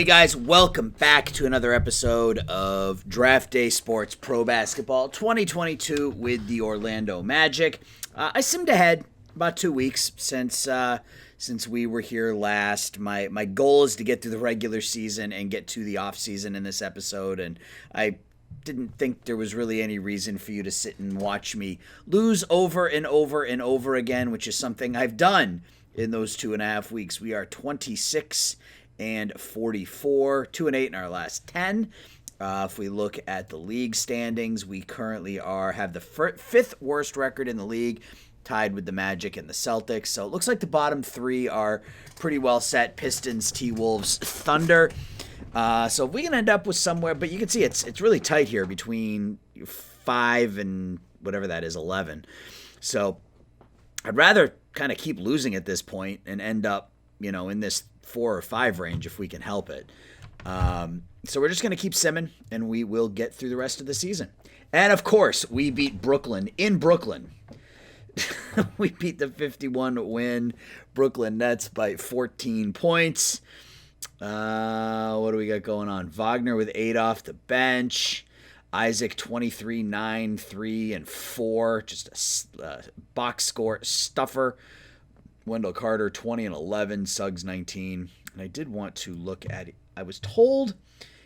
Hey guys, welcome back to another episode of Draft Day Sports Pro Basketball 2022 with the Orlando Magic. I simmed ahead about 2 weeks since we were here last. My goal is to get through the regular season and get to the off season in this episode, and I didn't think there was really any reason for you to sit and watch me lose over and over and over again, which is something I've done in those 2.5 weeks. We are 26 and 44, 2-8 in our last 10. If we look at the league standings, we currently have the fifth worst record in the league, tied with the Magic and the Celtics. So it looks like the bottom three are pretty well set: Pistons, T-Wolves, Thunder. So if we can end up with somewhere, but you can see it's really tight here between 5 and whatever that is, 11. So I'd rather kind of keep losing at this point and end up, in this 4 or 5 range if we can help it. So we're just going to keep simming, and we will get through the rest of the season. And of course, we beat Brooklyn in Brooklyn. We beat the 51-win Brooklyn Nets by 14 points. What do we got going on? Wagner with 8 off the bench. Isaac 23, 9, 3, and 4. Just a box score stuffer. Wendell Carter 20 and 11. Suggs 19. And I did want to look at it. I was told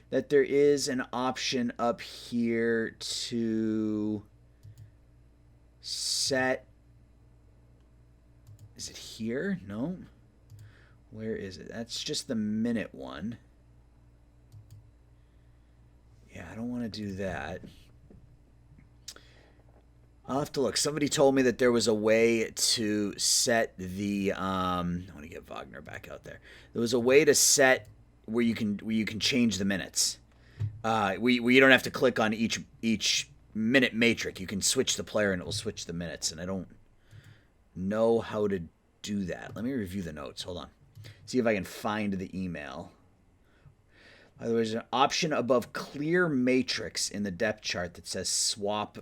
that there is an option up here to set. Is it here? No. Where is it? That's just the minute one. Yeah, I don't want to do that. I'll have to look. Somebody told me that there was a way to set the I want to get Wagner back out there. There was a way to set where you can change the minutes. Where you don't have to click on each minute matrix. You can switch the player and it will switch the minutes. And I don't know how to do that. Let me review the notes. Hold on. See if I can find the email. There's an option above clear matrix in the depth chart that says swap.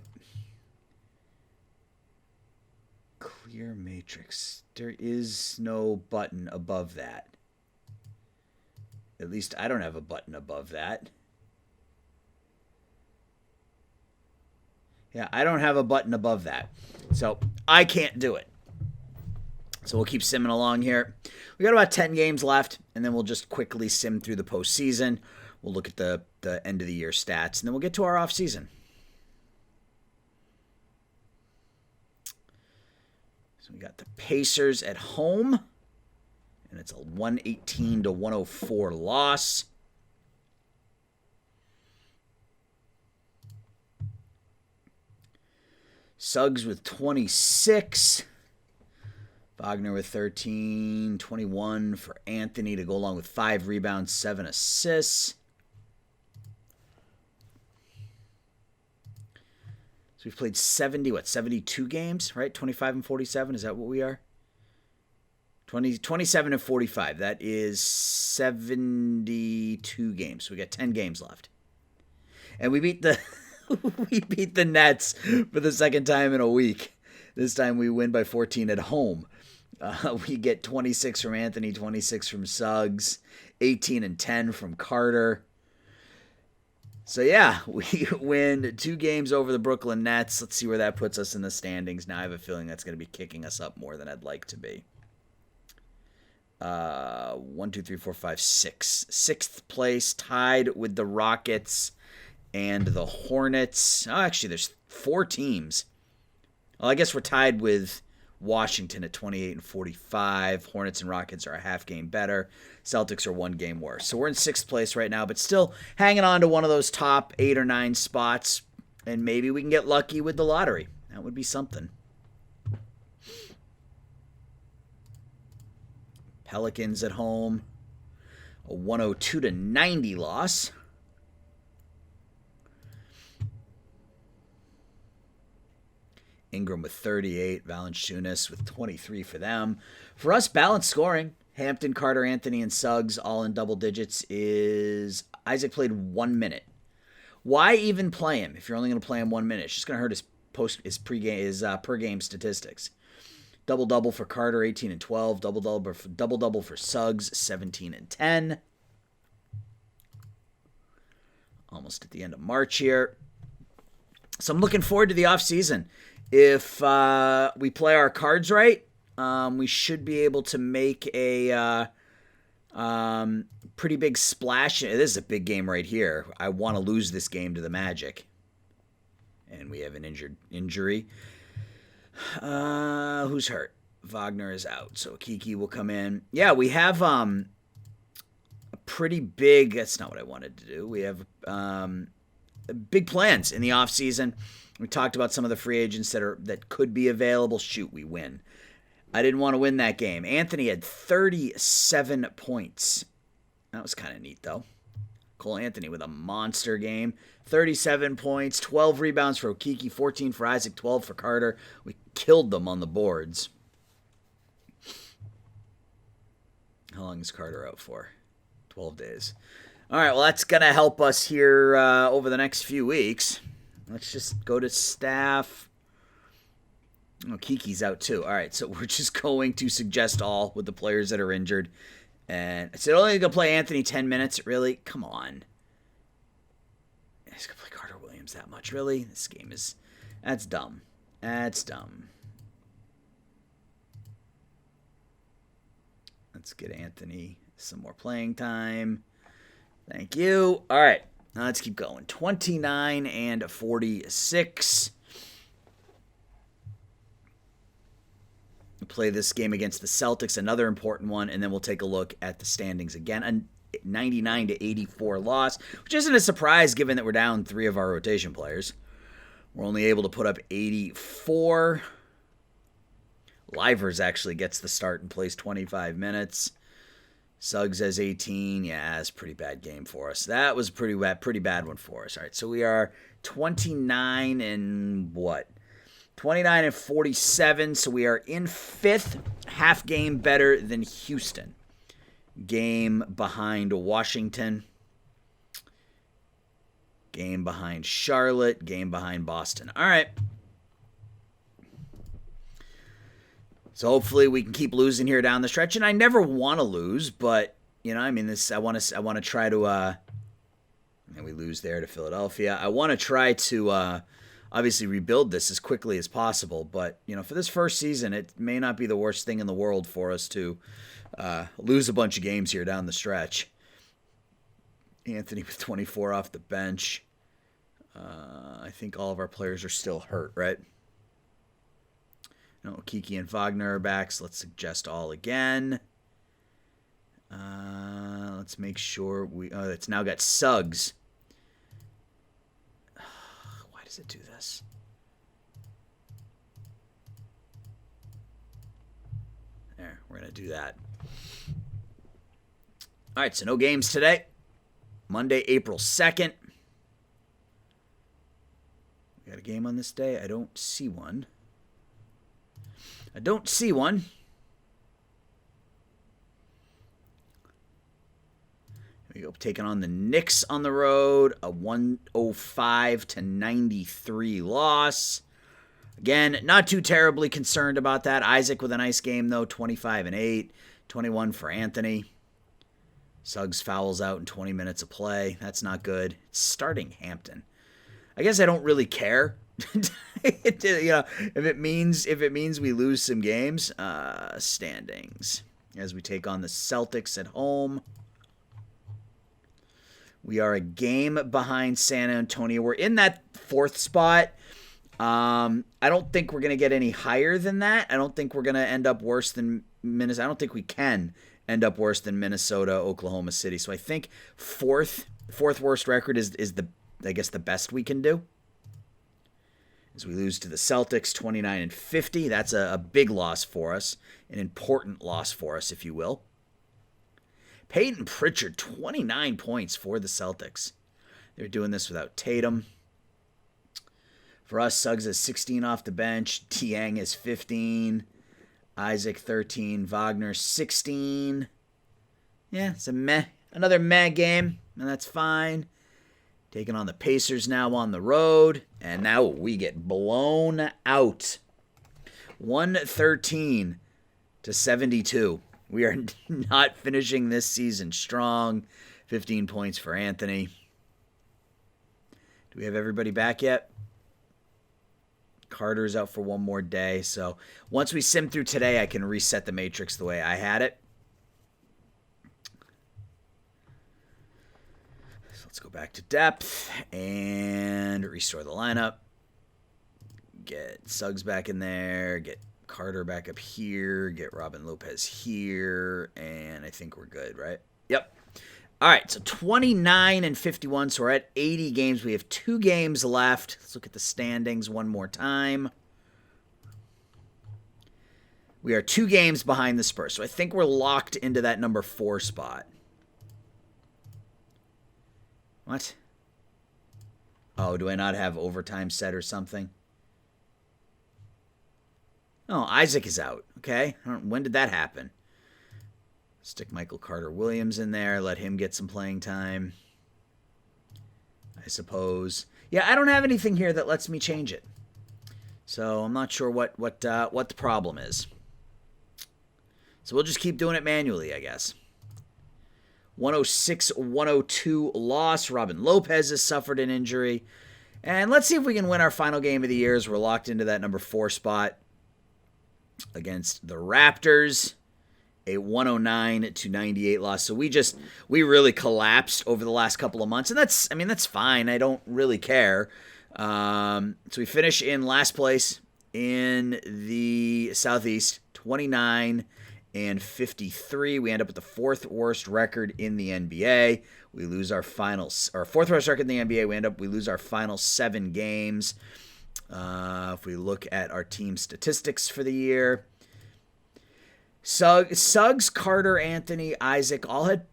Clear matrix. There is no button above that. At least I don't have a button above that. Yeah, I don't have a button above that. So I can't do it. So we'll keep simming along here. We got about 10 games left, and then we'll just quickly sim through the postseason. We'll look at the end of the year stats, and then we'll get to our off season. So we got the Pacers at home, and it's a 118-104 loss. Suggs with 26. Wagner with 13, 21 for Anthony to go along with 5 rebounds, 7 assists. So we've played 72 games, right? 25 and 47, is that what we are? 27 and 45, that is 72 games. So we got 10 games left. And we beat the we beat the Nets for the second time in a week. This time we win by 14 at home. We get 26 from Anthony, 26 from Suggs, 18 and 10 from Carter. So yeah, we win 2 games over the Brooklyn Nets. Let's see where that puts us in the standings. Now I have a feeling that's going to be kicking us up more than I'd like to be. 1, 2, 3, 4, 5, 6. 6th place, tied with the Rockets and the Hornets. Oh, actually, there's 4 teams. Well, I guess we're tied with Washington at 28 and 45. Hornets and Rockets are a half game better. Celtics are 1 game worse. So we're in 6th place right now, but still hanging on to one of those top 8 or 9 spots. And maybe we can get lucky with the lottery. That would be something. Pelicans at home. A 102-90 loss. Ingram with 38, Valanciunas with 23 for them. For us, balanced scoring. Hampton, Carter, Anthony, and Suggs all in double digits. Is Isaac played 1 minute. Why even play him if you're only going to play him 1 minute? It's just going to hurt his per game statistics. Double-double for Carter, 18 and 12. Double-double for Suggs, 17 and 10. Almost at the end of March here. So I'm looking forward to the offseason. If we play our cards right, we should be able to make a pretty big splash. This is a big game right here. I want to lose this game to the Magic. And we have an injury. Who's hurt? Wagner is out, so Kiki will come in. Yeah, we have a pretty big. That's not what I wanted to do. We have big plans in the offseason. We talked about some of the free agents that could be available. Shoot, we win. I didn't want to win that game. Anthony had 37 points. That was kind of neat, though. Cole Anthony with a monster game. 37 points, 12 rebounds for Okiki, 14 for Isaac, 12 for Carter. We killed them on the boards. How long is Carter out for? 12 days. All right, well, that's going to help us here over the next few weeks. Let's just go to staff. Oh, Kiki's out too. All right, so we're just going to suggest all with the players that are injured. And I said, only going to play Anthony 10 minutes. Really? Come on. He's going to play Carter Williams that much. Really? This game is... That's dumb. That's dumb. Let's get Anthony some more playing time. Thank you. All right. Now let's keep going. 29 and 46. We'll play this game against the Celtics, another important one, and then we'll take a look at the standings again. A 99 to 84 loss, which isn't a surprise given that we're down 3 of our rotation players. We're only able to put up 84. Livers actually gets the start and plays 25 minutes. Suggs has 18. Yeah, that's a pretty bad game for us. That was a pretty bad one for us. All right, so we are 29 and what? 29 and 47, so we are in 5th, half game better than Houston. Game behind Washington. Game behind Charlotte. Game behind Boston. All right. So hopefully we can keep losing here down the stretch. And I never want to lose, but I want to try to and we lose there to Philadelphia. I want to try to obviously rebuild this as quickly as possible, but for this first season, it may not be the worst thing in the world for us to lose a bunch of games here down the stretch. Anthony with 24 off the bench. I think all of our players are still hurt, right? No, Kiki and Wagner are back, so let's suggest all again. Let's make sure it's now got Suggs. Why does it do this? There, we're going to do that. All right, so no games today. Monday, April 2nd. We got a game on this day? I don't see one. Here we go. Taking on the Knicks on the road. A 105 to 93 loss. Again, not too terribly concerned about that. Isaac with a nice game, though. 25 and 8. 21 for Anthony. Suggs fouls out in 20 minutes of play. That's not good. It's starting Hampton. I guess I don't really care. If it means we lose some games. Standings as we take on the Celtics at home. We are a game behind San Antonio. We're in that 4th spot. I don't think we're going to get any higher than that. I don't think we're going to end up worse than Minnesota. I don't think we can end up worse than Minnesota, Oklahoma City. So I think fourth worst record is the best we can do. As we lose to the Celtics, 29 and 50. That's a big loss for us, an important loss for us, if you will. Peyton Pritchard, 29 points for the Celtics. They're doing this without Tatum. For us, Suggs has 16 off the bench. Tiang has 15. Isaac, 13. Wagner, 16. Yeah, it's another meh game, and that's fine. Taking on the Pacers now on the road, and now we get blown out. 113 to 72. We are not finishing this season strong. 15 points for Anthony. Do we have everybody back yet? Carter's out for one more day. So once we sim through today, I can reset the matrix the way I had it. So let's go back to depth and restore the lineup. Get Suggs back in there. Get Carter back up here. Get Robin Lopez here. And I think we're good, right? Yep. All right, so 29 and 51, so we're at 80 games. We have 2 games left. Let's look at the standings one more time. We are 2 games behind the Spurs, so I think we're locked into that number 4 spot. What? Oh, do I not have overtime set or something? Oh, Isaac is out. Okay, when did that happen? Stick Michael Carter-Williams in there. Let him get some playing time, I suppose. Yeah, I don't have anything here that lets me change it. So I'm not sure what the problem is. So we'll just keep doing it manually, I guess. 106-102 loss. Robin Lopez has suffered an injury. And let's see if we can win our final game of the year as we're locked into that number 4 spot against the Raptors. A 109-98 loss. So we really collapsed over the last couple of months. And that's fine. I don't really care. So we finish in last place in the Southeast, 29 and 53. We end up with the 4th worst record in the NBA. We lose our finals, or 4th worst record in the NBA. We lose our final 7 games. If we look at our team statistics for the year, Suggs, Carter, Anthony, Isaac all had,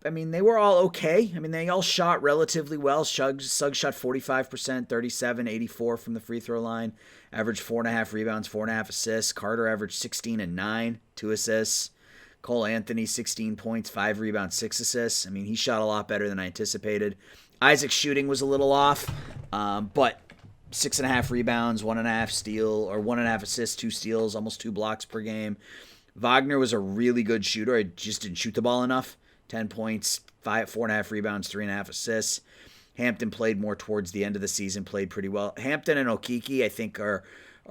they were all okay. They all shot relatively well. Suggs shot 45%, 37, 84 from the free throw line. Averaged 4.5 rebounds, 4.5 assists. Carter averaged 16 and 9, 2 assists. Cole Anthony, 16 points, 5 rebounds, 6 assists. He shot a lot better than I anticipated. Isaac's shooting was a little off, but 6.5 rebounds, 1.5 steal, or 1.5 assists, 2 steals, almost 2 blocks per game. Wagner was a really good shooter. I just didn't shoot the ball enough. 10 points, 4.5 rebounds, 3.5 assists. Hampton played more towards the end of the season, played pretty well. Hampton and Okeke, I think, are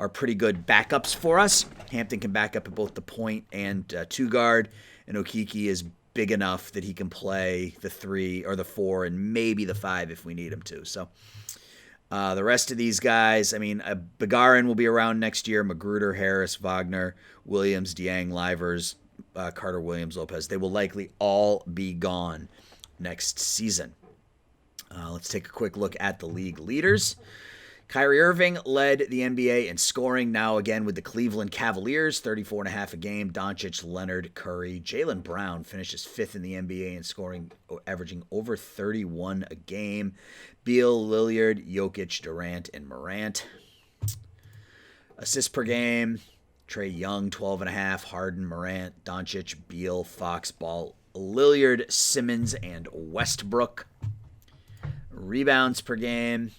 pretty good backups for us. Hampton can back up at both the point and 2 guard, and Okeke is big enough that he can play the 3 or the 4 and maybe the 5 if we need him to. So the rest of these guys, Begarin will be around next year. Magruder, Harris, Wagner, Williams, Dieng, Livers, Carter, Williams, Lopez. They will likely all be gone next season. Let's take a quick look at the league leaders. Kyrie Irving led the NBA in scoring, now again with the Cleveland Cavaliers, 34.5 a game. Doncic, Leonard, Curry, Jaylen Brown finishes 5th in the NBA in scoring, averaging over 31 a game. Beal, Lillard, Jokic, Durant, and Morant. Assists per game, Trae Young, 12.5, Harden, Morant, Doncic, Beal, Fox, Ball, Lillard, Simmons, and Westbrook. Rebounds per game,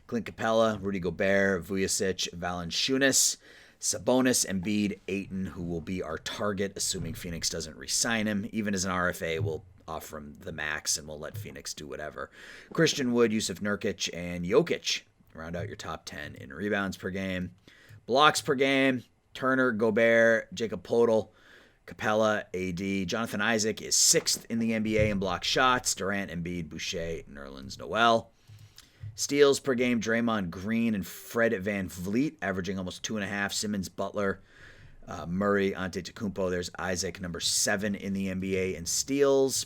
Clint Capella, Rudy Gobert, Vujacic, Valanciunas, Sabonis, Embiid, Ayton, who will be our target, assuming Phoenix doesn't re-sign him. Even as an RFA, we'll offer him the max, and we'll let Phoenix do whatever. Christian Wood, Yusuf Nurkic, and Jokic round out your top 10 in rebounds per game. Blocks per game, Turner, Gobert, Jacob Poeltl, Capella, AD. Jonathan Isaac is 6th in the NBA in block shots. Durant, Embiid, Boucher, Nerlens Noel. Steals per game, Draymond Green and Fred VanVleet, averaging almost 2.5. Simmons, Butler, Murray, Antetokounmpo. There's Isaac, number 7 in the NBA in steals.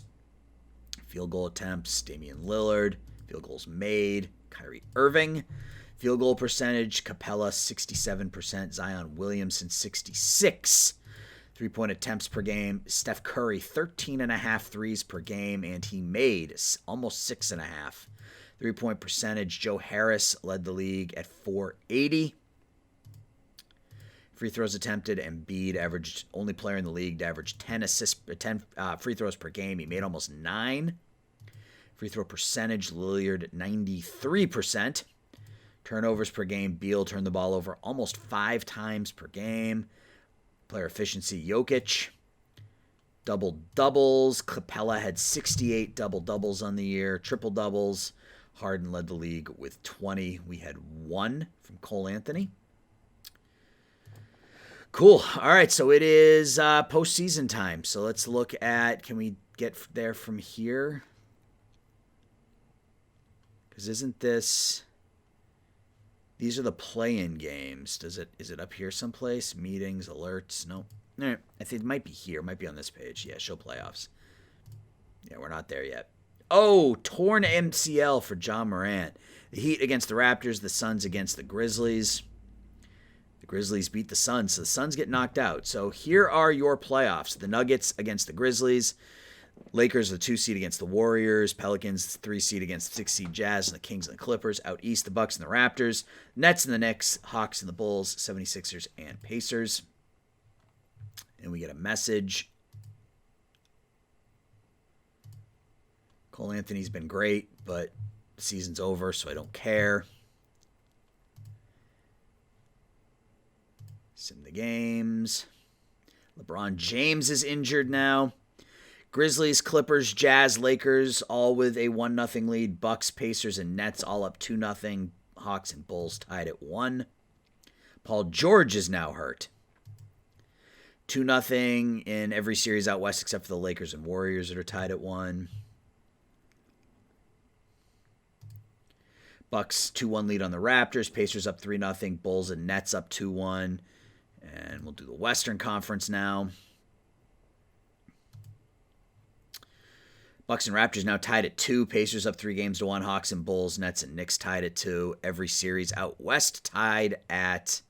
Field goal attempts, Damian Lillard. Field goals made, Kyrie Irving. Field goal percentage, Capella, 67%. Zion Williamson, 66%. 3-point attempts per game, Steph Curry, 13.5 threes per game, and he made almost 6.5. 3-point percentage, Joe Harris led the league at 480. Free throws attempted, Embiid averaged, only player in the league to average 10 free throws per game. He made almost 9. Free throw percentage, Lillard, 93%. Turnovers per game, Beal turned the ball over almost 5 times per game. Player efficiency, Jokic. Double-doubles, Capella had 68 double-doubles on the year. Triple-doubles, Harden led the league with 20. We had 1 from Cole Anthony. Cool. All right, so it is postseason time. So let's look at, can we get there from here? Because isn't this, these are the play-in games. Is it up here someplace? Meetings, alerts? No. All right, I think it might be here. It might be on this page. Yeah, show playoffs. Yeah, we're not there yet. Oh, torn MCL for John Morant. The Heat against the Raptors, the Suns against the Grizzlies. The Grizzlies beat the Suns, so the Suns get knocked out. So here are your playoffs. The Nuggets against the Grizzlies. Lakers, the 2 seed against the Warriors. Pelicans, the 3 seed against the 6 seed Jazz. And the Kings and the Clippers. Out east, the Bucks and the Raptors. Nets and the Knicks. Hawks and the Bulls. 76ers and Pacers. And we get a message. Cole Anthony's been great, but the season's over, so I don't care. Sim the games. LeBron James is injured now. Grizzlies, Clippers, Jazz, Lakers, all with a 1-0 lead. Bucks, Pacers, and Nets all up 2-0. Hawks and Bulls tied at 1. Paul George is now hurt. 2-0 in every series out west except for the Lakers and Warriors that are tied at 1. Bucks 2-1 lead on the Raptors. Pacers up 3-0. Bulls and Nets up 2-1. And we'll do the Western Conference now. Bucks and Raptors now tied at 2. Pacers up 3-1. Hawks and Bulls, Nets and Knicks tied at 2. Every series out west tied at,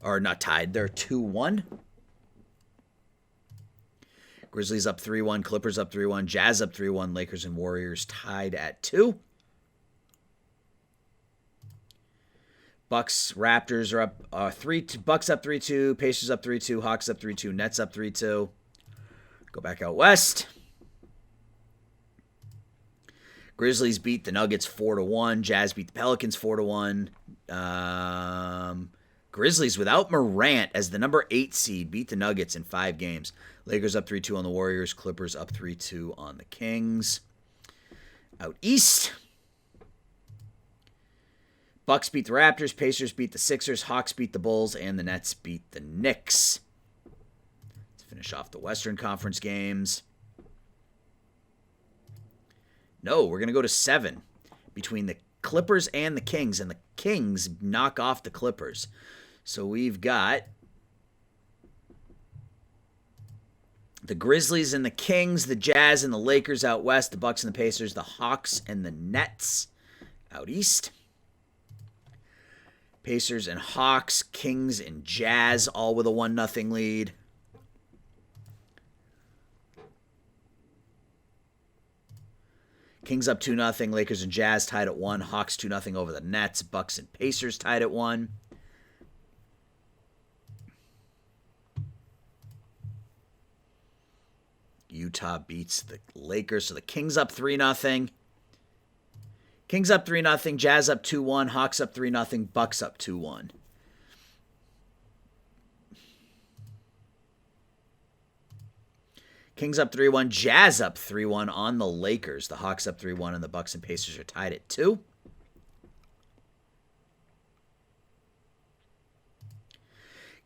or not tied, they're 2-1. Grizzlies up 3-1. Clippers up 3-1. Jazz up 3-1. Lakers and Warriors tied at 2. Bucks, Raptors are up 3-2. Bucks up 3-2. Pacers up 3-2. Hawks up 3-2. Nets up 3-2. Go back out west. Grizzlies beat the Nuggets 4-1. Jazz beat the Pelicans 4-1. Grizzlies without Morant as the number 8 seed beat the Nuggets in 5 games. Lakers up 3-2 on the Warriors. Clippers up 3-2 on the Kings. Out east, Bucks beat the Raptors, Pacers beat the Sixers, Hawks beat the Bulls, and the Nets beat the Knicks. Let's finish off the Western Conference games. No, we're going to go to 7 between the Clippers and the Kings, and the Kings knock off the Clippers. So we've got the Grizzlies and the Kings, the Jazz and the Lakers out west, the Bucks and the Pacers, the Hawks and the Nets out east. Pacers and Hawks, Kings and Jazz, all with a 1-0 lead. Kings up 2-0. Lakers and Jazz tied at 1. Hawks 2-0 over the Nets. Bucks and Pacers tied at 1. Utah beats the Lakers, so the Kings up 3-0. Kings up 3-0, Jazz up 2-1, Hawks up 3-0, Bucks up 2-1. Kings up 3-1, Jazz up 3-1 on the Lakers. The Hawks up 3-1, and the Bucks and Pacers are tied at 2.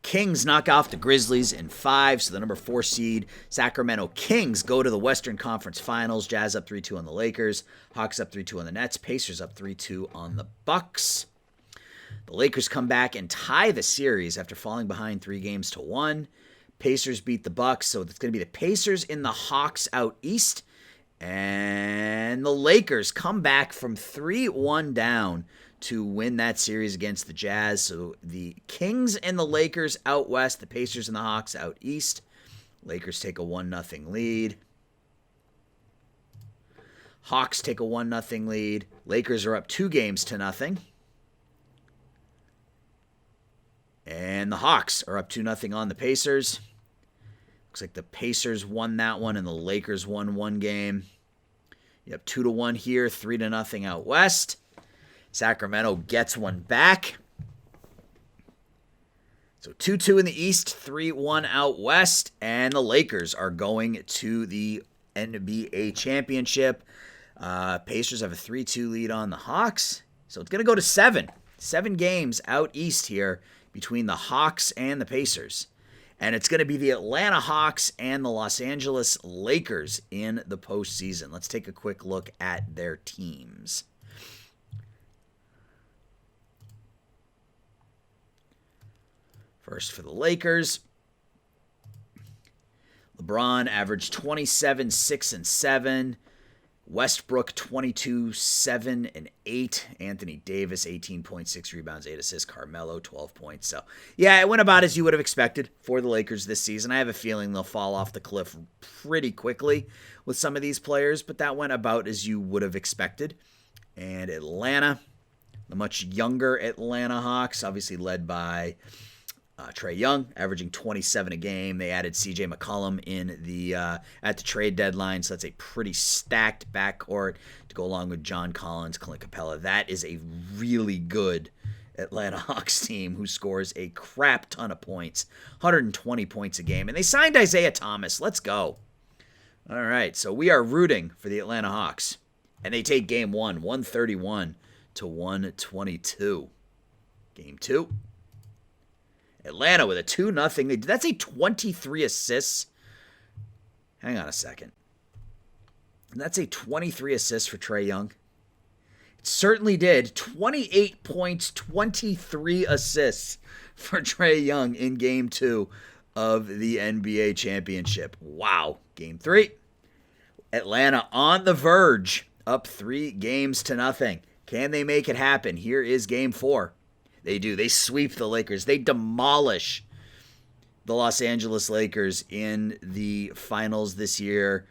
Kings knock off the Grizzlies in 5, so the number 4 seed Sacramento Kings go to the Western Conference Finals. Jazz up 3-2 on the Lakers. Hawks up 3-2 on the Nets. Pacers up 3-2 on the Bucks. The Lakers come back and tie the series after falling behind 3-1. Pacers beat the Bucks, so it's going to be the Pacers in the Hawks out east. And the Lakers come back from 3-1 down to win that series against the Jazz. So the Kings and the Lakers out west, the Pacers and the Hawks out east. Lakers take a 1-0 lead. Hawks take a 1-0 lead. Lakers are up 2-0. And the Hawks are up 2-0 on the Pacers. Looks like the Pacers won that one and the Lakers won one game. You have 2-1 here, 3-0 out west. Sacramento gets one back. So 2-2 in the East, 3-1 out West, and the Lakers are going to the NBA championship. Pacers have a 3-2 lead on the Hawks. So it's going to go to 7. 7 games out east here between the Hawks and the Pacers. And it's going to be the Atlanta Hawks and the Los Angeles Lakers in the postseason. Let's take a quick look at their teams. First for the Lakers, LeBron averaged 27, 6, and 7. Westbrook, 22, 7, and 8. Anthony Davis, 18.6 rebounds, 8 assists. Carmelo, 12 points. So, yeah, it went about as you would have expected for the Lakers this season. I have a feeling they'll fall off the cliff pretty quickly with some of these players, but that went about as you would have expected. And Atlanta, the much younger Atlanta Hawks, obviously led by Trae Young, averaging 27 a game. They added C.J. McCollum in the at the trade deadline, so that's a pretty stacked backcourt to go along with John Collins, Clint Capella. That is a really good Atlanta Hawks team who scores a crap ton of points, 120 points a game. And they signed Isaiah Thomas. Let's go. All right, so we are rooting for the Atlanta Hawks. And they take game 1, 131 to 122. Game 2. Atlanta with a 2-0. That's a 23 assists. Hang on a second. That's a 23 assists for Trae Young. It certainly did. 28 points, 23 assists for Trae Young in Game 2 of the NBA Championship. Wow. Game 3. Atlanta on the verge, up 3-0. Can they make it happen? Here is Game 4. They do. They sweep the Lakers. They demolish the Los Angeles Lakers in the finals this year,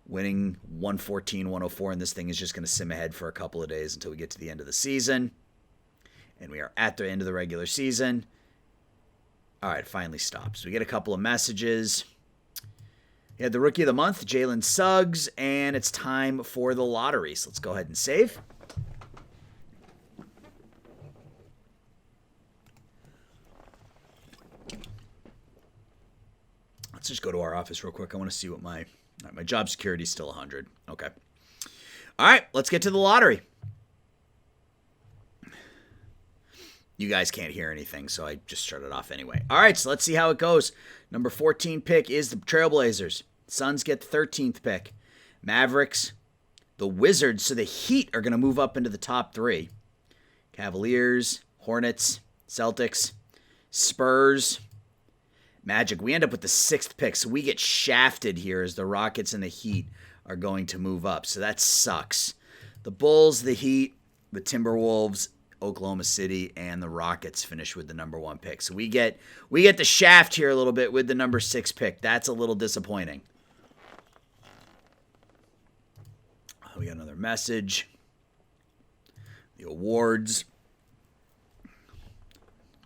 winning 114-104, and this thing is just going to sim ahead for a couple of days until we get to the end of the season. And we are at the end of the regular season. All right, it finally stops. We get a couple of messages. We had the Rookie of the Month, Jalen Suggs, and it's time for the lottery. So let's go ahead and save. Let's just go to our office real quick. I want to see what my job security is still 100. Okay. All right, let's get to the lottery. You guys can't hear anything, so I just started off anyway. All right, so let's see how it goes. Number 14 pick is the Trailblazers. Suns get the 13th pick. Mavericks, the Wizards, so the Heat are going to move up into the top 3. Cavaliers, Hornets, Celtics, Spurs, Magic. We end up with the 6th pick, so we get shafted here as the Rockets and the Heat are going to move up. So that sucks. The Bulls, the Heat, the Timberwolves, Oklahoma City, and the Rockets finish with the number 1 pick. So we get the shaft here a little bit with the number 6 pick. That's a little disappointing. We got another message. The awards.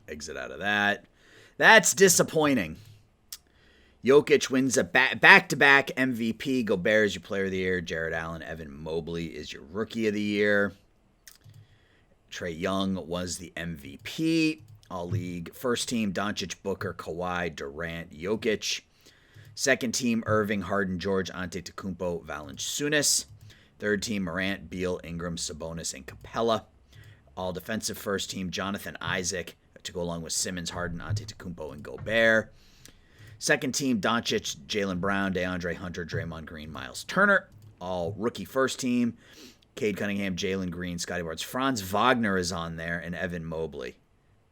Exit out of that. That's disappointing. Jokic wins a back-to-back MVP. Gobert is your player of the year. Jared Allen, Evan Mobley is your rookie of the year. Trae Young was the MVP. All-league first team, Doncic, Booker, Kawhi, Durant, Jokic. Second team, Irving, Harden, George, Antetokounmpo, Valanciunas. Third team, Morant, Beal, Ingram, Sabonis, and Capella. All defensive first team, Jonathan Isaac, to go along with Simmons, Harden, Antetokounmpo, and Gobert. Second team, Doncic, Jaylen Brown, DeAndre Hunter, Draymond Green, Miles Turner. All rookie first team, Cade Cunningham, Jalen Green, Scotty Barnes. Franz Wagner is on there, and Evan Mobley.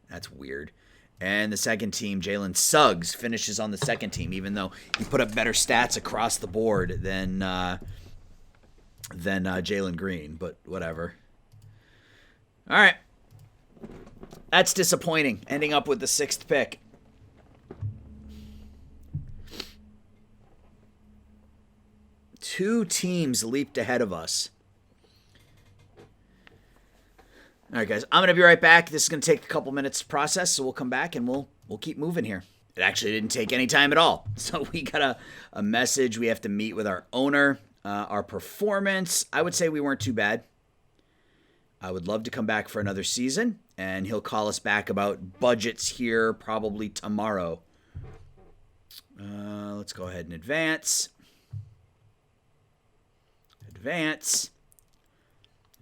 That's weird. And the second team, Jalen Suggs, finishes on the second team, even though he put up better stats across the board than Jalen Green, but whatever. All right. That's disappointing, ending up with the 6th pick. Two teams leaped ahead of us. All right, guys, I'm going to be right back. This is going to take a couple minutes to process, so we'll come back and we'll keep moving here. It actually didn't take any time at all. So we got a message. We have to meet with our owner. Our performance, I would say we weren't too bad. I would love to come back for another season, and he'll call us back about budgets here probably tomorrow. Let's go ahead and advance.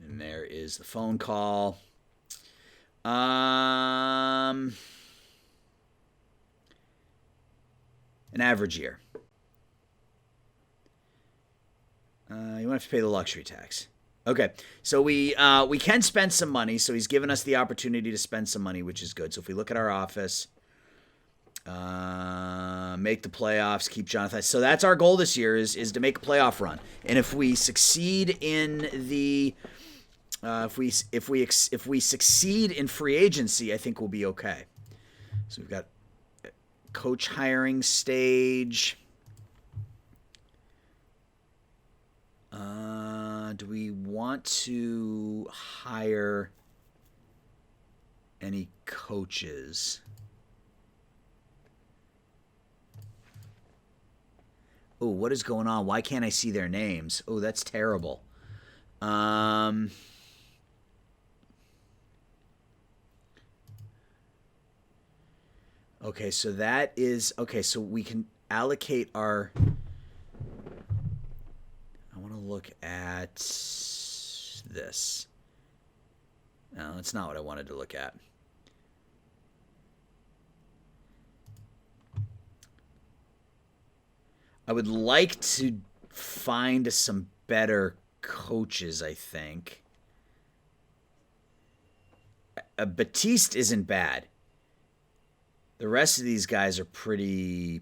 And there is the phone call. An average year. You won't have to pay the luxury tax. Okay, so we can spend some money. So he's given us the opportunity to spend some money, which is good. So if we look at our office, make the playoffs, keep Jonathan. So that's our goal this year is to make a playoff run. And if we succeed in the if we succeed in free agency, I think we'll be okay. So we've got coach hiring stage. Do we want to hire any coaches? Oh, what is going on? Why can't I see their names? Oh, that's terrible. Okay, so that is... Okay, so we can allocate our... I want to look at this. No, that's not what I wanted to look at. I would like to find some better coaches, I think. Batiste isn't bad. The rest of these guys are pretty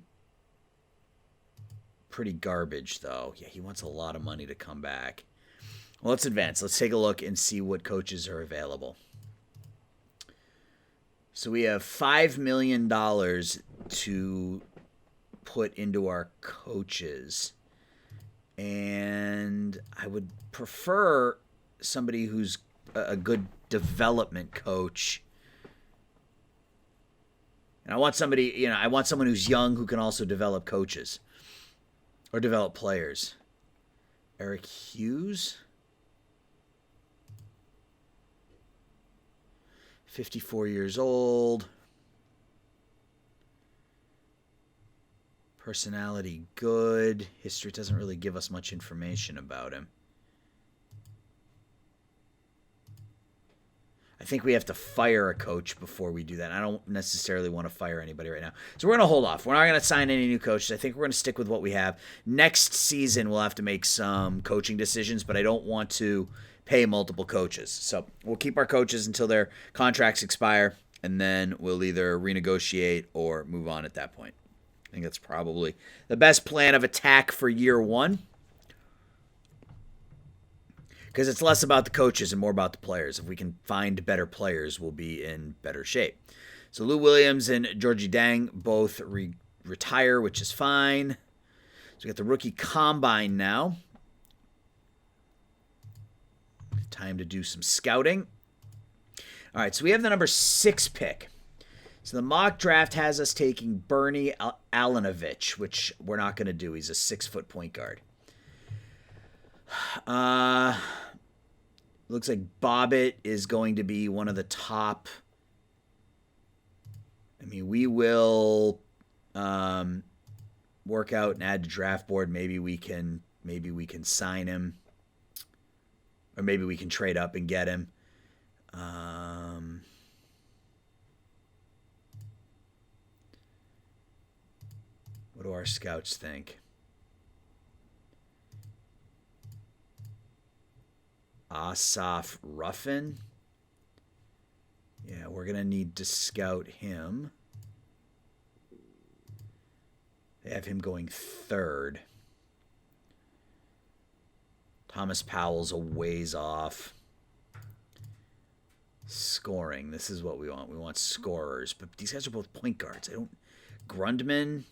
garbage, though. Yeah, he wants a lot of money to come back. Well, let's advance. Let's take a look and see what coaches are available. So we have $5 million to put into our coaches. And I would prefer somebody who's a good development coach. And I want somebody, I want someone who's young who can also develop coaches. Or develop players. Eric Hughes. 54 years old. Personality good. History doesn't really give us much information about him. I think we have to fire a coach before we do that. I don't necessarily want to fire anybody right now. So we're going to hold off. We're not going to sign any new coaches. I think we're going to stick with what we have. Next season, we'll have to make some coaching decisions, but I don't want to pay multiple coaches. So we'll keep our coaches until their contracts expire, and then we'll either renegotiate or move on at that point. I think that's probably the best plan of attack for year one. Because it's less about the coaches and more about the players. If we can find better players, we'll be in better shape. So Lou Williams and Georgie Dang both retire, which is fine. So we got the rookie combine now. Time to do some scouting. All right, so we have the number 6 pick. So the mock draft has us taking Bernie Alenovich, which we're not going to do. He's a 6-foot point guard. Looks like Bobbitt is going to be one of the top. I mean, we will work out and add to draft board. Maybe we can sign him, or maybe we can trade up and get him. What do our scouts think? Asaf Ruffin. Yeah, we're going to need to scout him. They have him going 3rd. Thomas Powell's a ways off. Scoring. This is what we want. We want scorers. But these guys are both point guards. Grundman.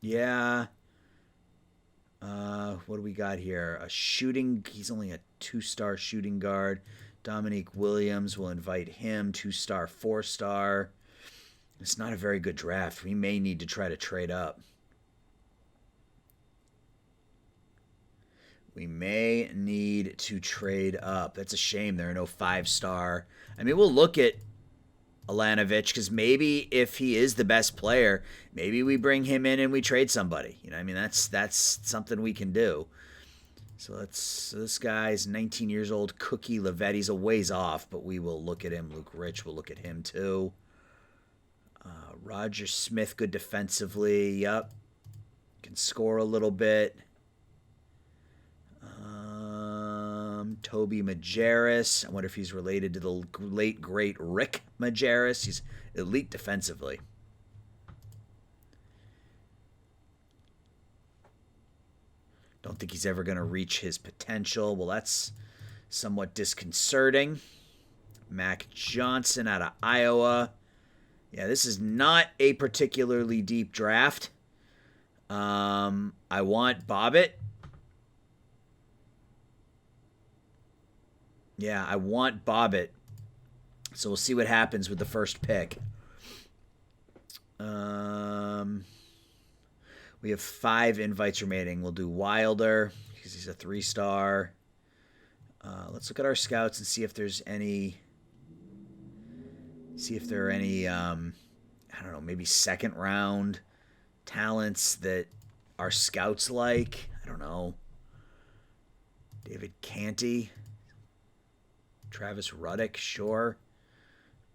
Yeah. What do we got here? He's only a 2-star shooting guard. Dominique Williams, we'll invite him. 2-star, 4-star. It's not a very good draft. We may need to try to trade up. That's a shame there are no 5-star. I mean, we'll look at Alenovich, because maybe if he is the best player, maybe we bring him in and we trade somebody. I mean, that's something we can do. So this guy's 19 years old, Cookie Levet. He's a ways off, but we will look at him. Luke Rich will look at him too. Roger Smith, good defensively. Yep. Can score a little bit. Toby Majerus. I wonder if he's related to the late, great Rick Majerus. He's elite defensively. Don't think he's ever going to reach his potential. Well, that's somewhat disconcerting. Mac Johnson out of Iowa. Yeah, this is not a particularly deep draft. I want Bobbitt. Yeah, I want Bobbitt. So we'll see what happens with the first pick. We have 5 invites remaining. We'll do Wilder because he's a 3-star. Let's look at our scouts and see if there's any. See if there are any. I don't know, maybe second round talents that our scouts like. I don't know. David Canty. Travis Ruddick, sure.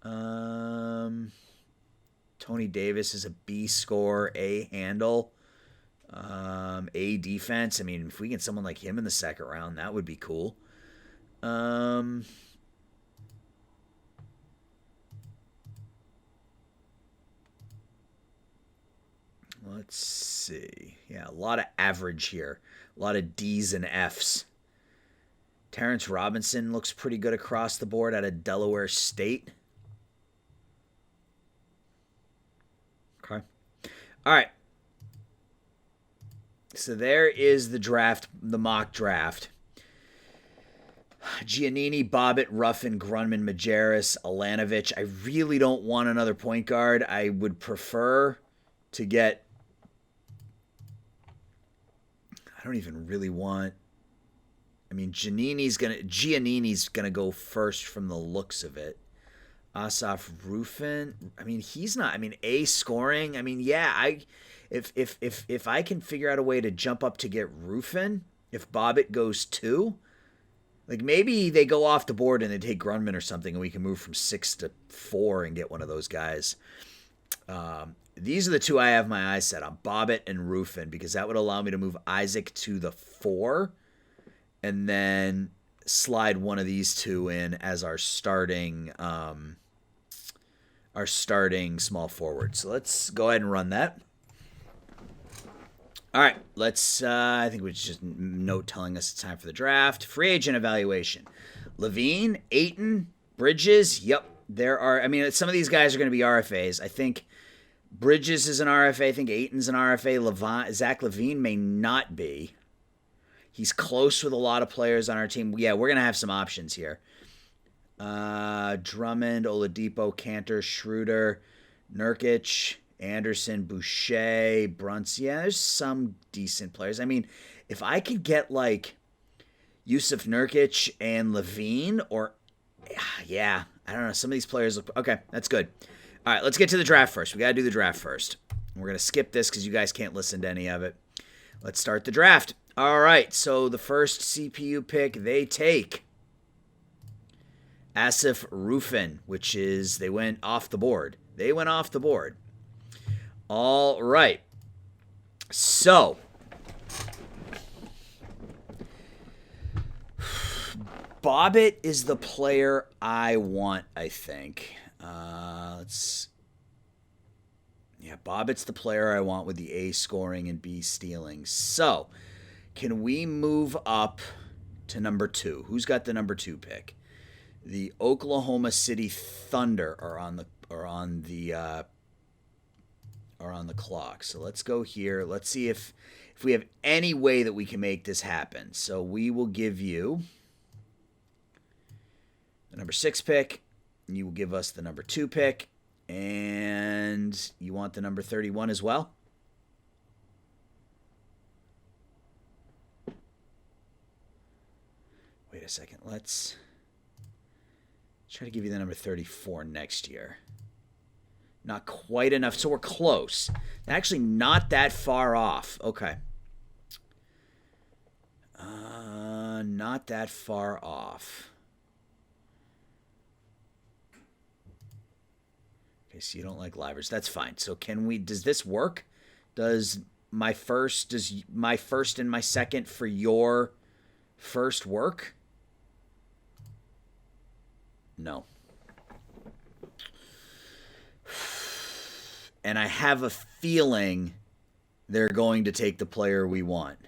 Tony Davis is a B score, A handle, A defense. I mean, if we get someone like him in the second round, that would be cool. Let's see. Yeah, a lot of average here. A lot of D's and F's. Terrence Robinson looks pretty good across the board out of Delaware State. Okay. All right. So there is the draft, the mock draft. Giannini, Bobbitt, Ruffin, Grunman, Majerus, Alanovich. I really don't want another point guard. I would prefer to get... I don't even really want... I mean, Giannini's gonna go first from the looks of it. Asaf Rufin. I mean, he's not. I mean, A scoring. I mean, yeah. If I can figure out a way to jump up to get Rufin, if Bobbitt goes 2, like maybe they go off the board and they take Grunman or something, and we can move from 6 to 4 and get one of those guys. These are the 2 I have my eyes set on: Bobbitt and Rufin, because that would allow me to move Isaac to the 4. And then slide one of these 2 in as our starting small forward. So let's go ahead and run that. All right, let's. I think we just note telling us it's time for the draft. Free agent evaluation: Levine, Ayton, Bridges. Yep, there are. I mean, some of these guys are going to be RFAs. I think Bridges is an RFA. I think Ayton's an RFA. Zach Levine may not be. He's close with a lot of players on our team. Yeah, we're going to have some options here. Drummond, Oladipo, Cantor, Schroeder, Nurkic, Anderson, Boucher, Brunson. Yeah, there's some decent players. I mean, if I could get like Yusuf Nurkic and Levine, or yeah, I don't know. Some of these players look okay. That's good. All right, let's get to the draft first. We got to do the draft first. We're going to skip this because you guys can't listen to any of it. Let's start the draft. All right, so the first CPU pick they take, Asif Rufin, which is, they went off the board. All right. So, Bobbitt is the player I want, I think. Bobbitt's the player I want with the A scoring and B stealing. So, can we move up to number 2? Who's got the number 2 pick? The Oklahoma City Thunder are on the clock. So let's go here. Let's see if we have any way that we can make this happen. So we will give you the number 6 pick. And you will give us the number 2 pick. And you want the number 31 as well? Wait a second. Let's try to give you the number 34 next year. Not quite enough. So we're close. Actually, not that far off. Okay. Not that far off. Okay, so you don't like livers. That's fine. So does this work? Does my first and my second for your first work? No. And I have a feeling they're going to take the player we want.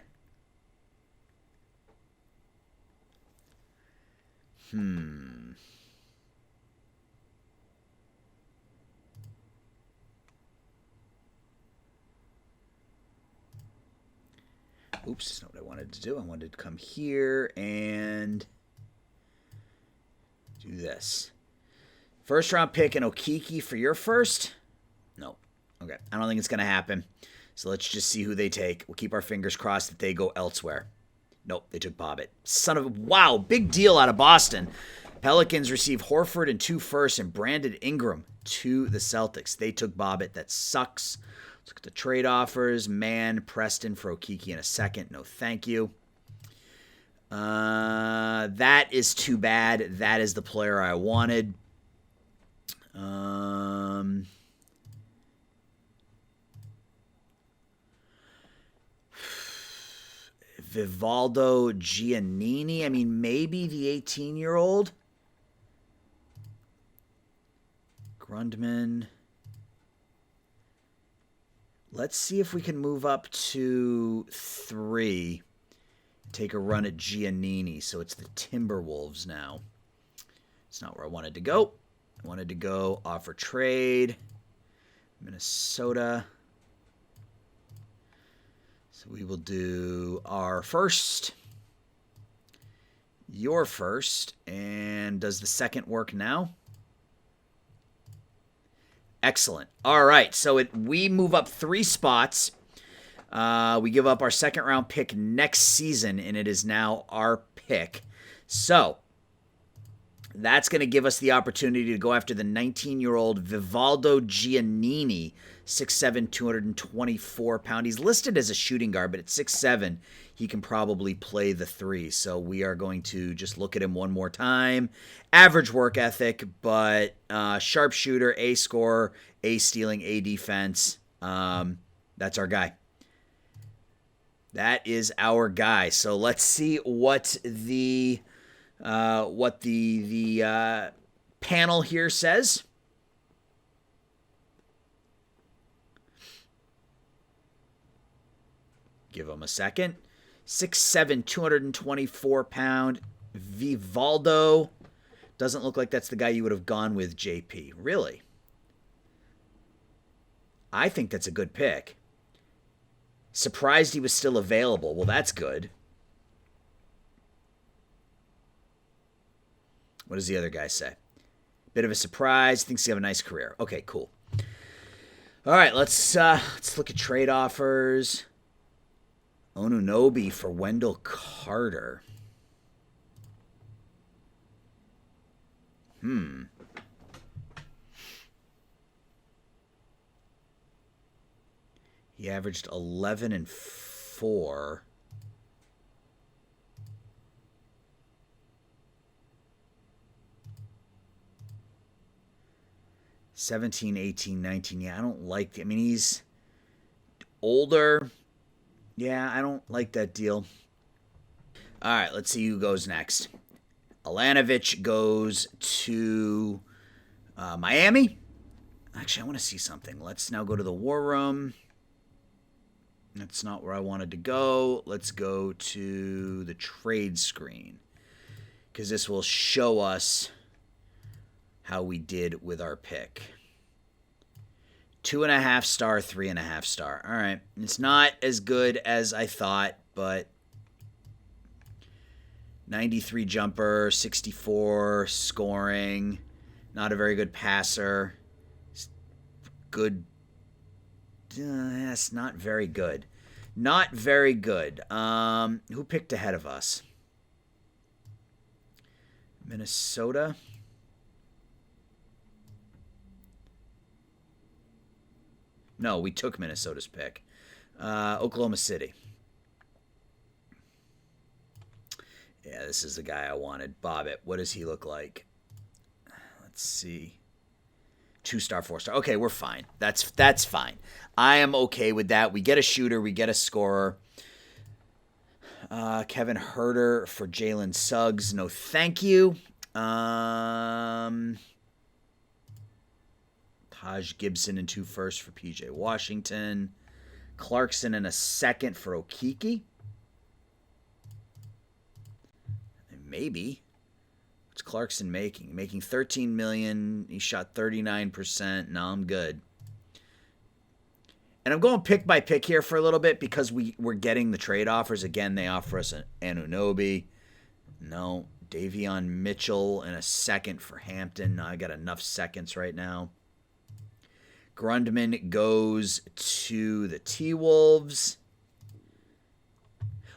Oops, that's not what I wanted to do. I wanted to come here and do this. First round pick and Okiki for your first? No. Okay. I don't think it's going to happen. So let's just see who they take. We'll keep our fingers crossed that they go elsewhere. Nope, they took Bobbitt. Son of a... Wow, big deal out of Boston. Pelicans receive Horford and 2 firsts and Brandon Ingram to the Celtics. They took Bobbitt. That sucks. Let's look at the trade offers. Preston for Okiki in a second. No, thank you. That is too bad. That is the player I wanted. Vivaldo Giannini. I mean, maybe the 18-year-old. Grundman. Let's see if we can move up to 3. Take a run at Giannini. So it's the Timberwolves now. It's not where I wanted to go. I wanted to go offer trade. Minnesota. So we will do our first. Your first. And does the second work now? Excellent. All right. So we move up 3 spots. We give up our second round pick next season, and it is now our pick. So that's going to give us the opportunity to go after the 19-year-old Vivaldo Giannini, 6'7", 224-pound. He's listed as a shooting guard, but at 6'7", he can probably play the 3. So we are going to just look at him one more time. Average work ethic, but sharpshooter, A scorer, A stealing, A defense. That's our guy. That is our guy. So let's see what the panel here says. Give him a second. 6'7", 224-pound Vivaldo. Doesn't look like that's the guy you would have gone with, JP. Really? I think that's a good pick. Surprised he was still available. Well, that's good. What does the other guy say? Bit of a surprise. Thinks he'll have a nice career. Okay, cool. All right, let's look at trade offers. Onunobi for Wendell Carter. He averaged 11 and 4. $17, $18, $19. Yeah, I don't like it. I mean, he's older. Yeah, I don't like that deal. All right, let's see who goes next. Alanovich goes to Miami. Actually, I want to see something. Let's now go to the War Room. That's not where I wanted to go. Let's go to the trade screen, because this will show us how we did with our pick. 2.5 star, 3.5 star. All right. It's not as good as I thought, but 93 jumper, 64 scoring. Not a very good passer. Good. That's not very good. Not very good. Who picked ahead of us? Minnesota. No, we took Minnesota's pick. Oklahoma City. Yeah, this is the guy I wanted. Bobbitt. What does he look like? Let's see. 2-star, 4-star. Okay, we're fine. That's fine. I am okay with that. We get a shooter. We get a scorer. Kevin Herter for Jalen Suggs. No, thank you. Taj Gibson and 2 firsts for PJ Washington. Clarkson and a second for Okeke. Maybe. What's Clarkson making? Making $13 million. He shot 39%. No, I'm good. And I'm going pick by pick here for a little bit because we're getting the trade offers. Again, they offer us an Anunoby. No. Davion Mitchell and a second for Hampton. No, I got enough seconds right now. Grundman goes to the T-Wolves.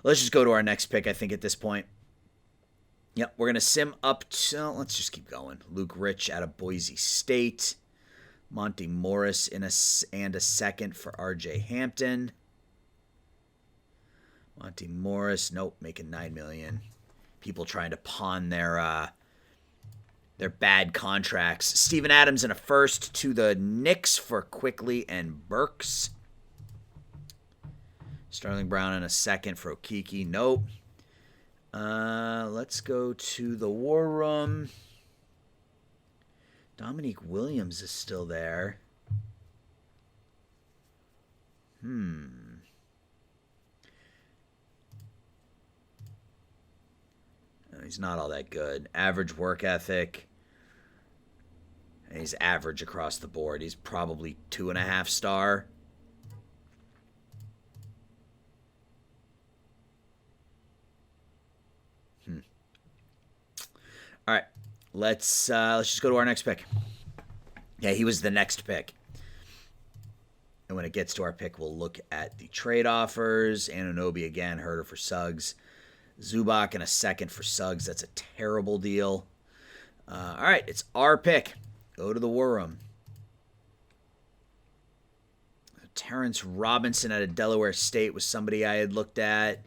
Let's just go to our next pick, I think, at this point. Yep, we're going to sim up to, let's just keep going. Luke Rich out of Boise State. Monty Morris and a second for RJ Hampton. Monty Morris, nope, making $9 million. People trying to pawn their bad contracts. Steven Adams and a first to the Knicks for Quickly and Burks. Sterling Brown and a second for Okeke. Nope. Let's go to the War Room. Dominique Williams is still there. No, he's not all that good. Average work ethic. And he's average across the board. He's probably 2.5 star. All right, let's just go to our next pick. Yeah, he was the next pick. And when it gets to our pick, we'll look at the trade offers. Anunoby again, Herter for Suggs. Zubac and a second for Suggs. That's a terrible deal. All right, it's our pick. Go to the War Room. Terrence Robinson out of Delaware State was somebody I had looked at.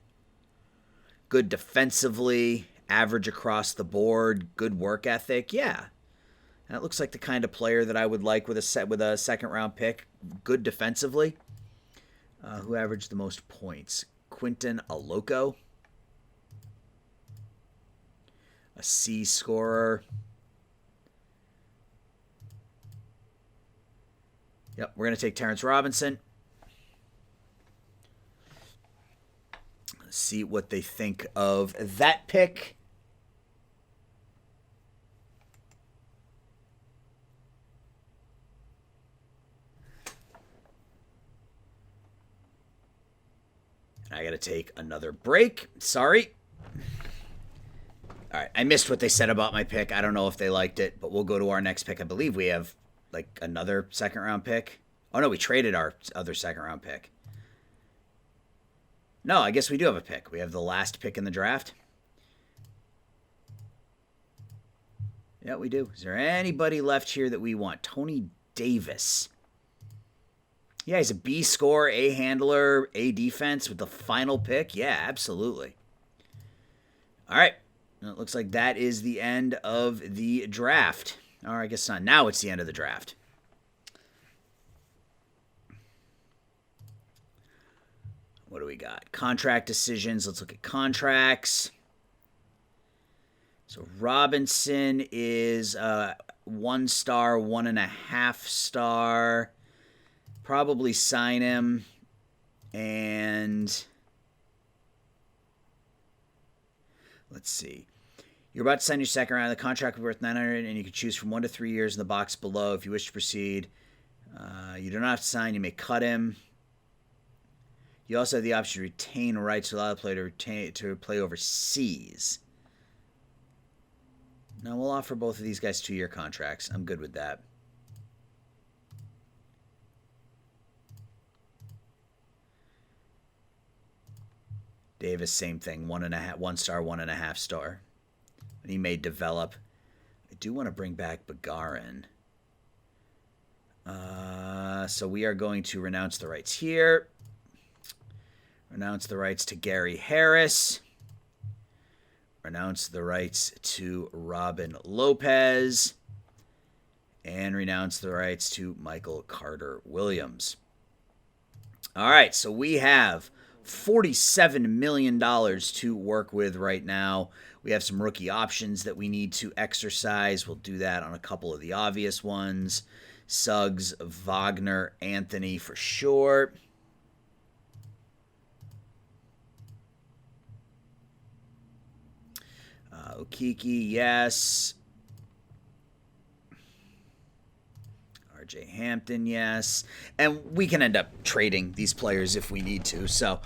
Good defensively. Average across the board, good work ethic. Yeah, that looks like the kind of player that I would like with a second round pick. Good defensively. Who averaged the most points? Quinton Aloko, a C scorer. Yep, we're gonna take Terrence Robinson. Let's see what they think of that pick. I got to take another break. Sorry. All right. I missed what they said about my pick. I don't know if they liked it, but we'll go to our next pick. I believe we have like another second round pick. Oh, no, we traded our other second round pick. No, I guess we do have a pick. We have the last pick in the draft. Yeah, we do. Is there anybody left here that we want? Tony Davis. Yeah, he's a B scorer, A handler, A defense with the final pick. Yeah, absolutely. All right. It looks like that is the end of the draft. Or I guess not. Now it's the end of the draft. What do we got? Contract decisions. Let's look at contracts. So Robinson is 1 star, 1.5 star. Probably sign him. And let's see. You're about to sign your second round. The contract will be worth $900, and you can choose from 1 to 3 years in the box below. If you wish to proceed, you do not have to sign. You may cut him. You also have the option to retain rights to allow the player to play overseas. Now, we'll offer both of these guys 2-year contracts. I'm good with that. Davis, same thing. 1 star, 1.5 star. And he may develop. I do want to bring back Bagarin. So we are going to renounce the rights here. Renounce the rights to Gary Harris. Renounce the rights to Robin Lopez. And renounce the rights to Michael Carter Williams. All right, so we have $47 million to work with right now. We have some rookie options that we need to exercise. We'll do that on a couple of the obvious ones. Suggs, Wagner, Anthony for sure. Okeke, yes. RJ Hampton, yes. And we can end up trading these players if we need to. So,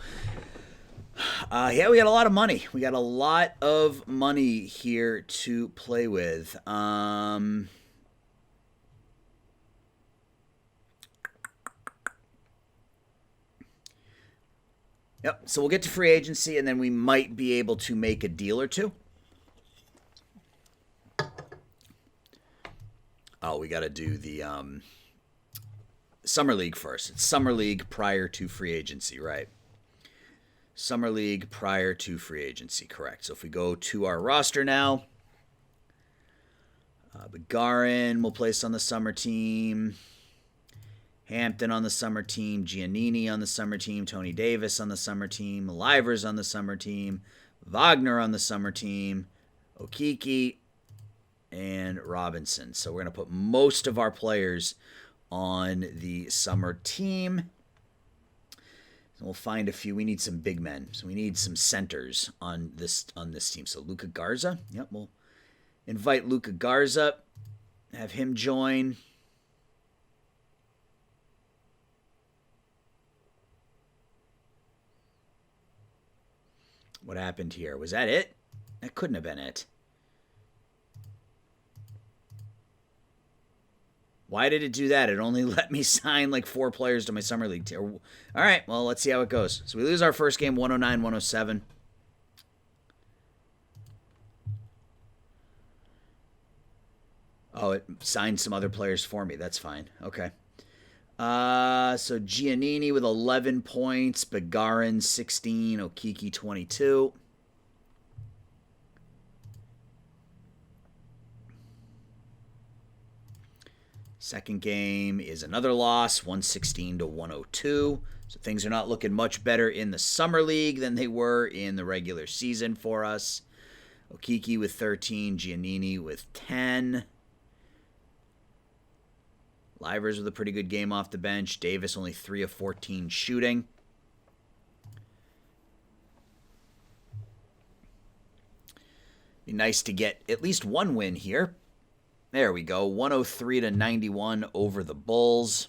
yeah, we got a lot of money. We got a lot of money here to play with. Yep, so we'll get to free agency, and then we might be able to make a deal or two. Oh, we got to do the Summer League first. It's Summer League prior to free agency, right? Summer League prior to free agency, correct. So if we go to our roster now, Begarin will place on the summer team. Hampton on the summer team. Giannini on the summer team. Tony Davis on the summer team. Livers on the summer team. Wagner on the summer team. Okeke and Robinson. So we're going to put most of our players on the summer team. And we'll find a few. We need some big men. So we need some centers on this team. So Luka Garza. Yep, we'll invite Luka Garza. Have him join. What happened here? Was that it? That couldn't have been it. Why did it do that? It only let me sign like 4 players to my summer league team. All right, well, let's see how it goes. So we lose our first game 109-107. Oh, it signed some other players for me. That's fine. Okay. So Giannini with 11 points, Begarin 16, Okeke 22. Second game is another loss, 116-102. So things are not looking much better in the summer league than they were in the regular season for us. Okeke with 13, Giannini with 10. Livers with a pretty good game off the bench. Davis only 3 of 14 shooting. Be nice to get at least one win here. There we go. 103-91 over the Bulls.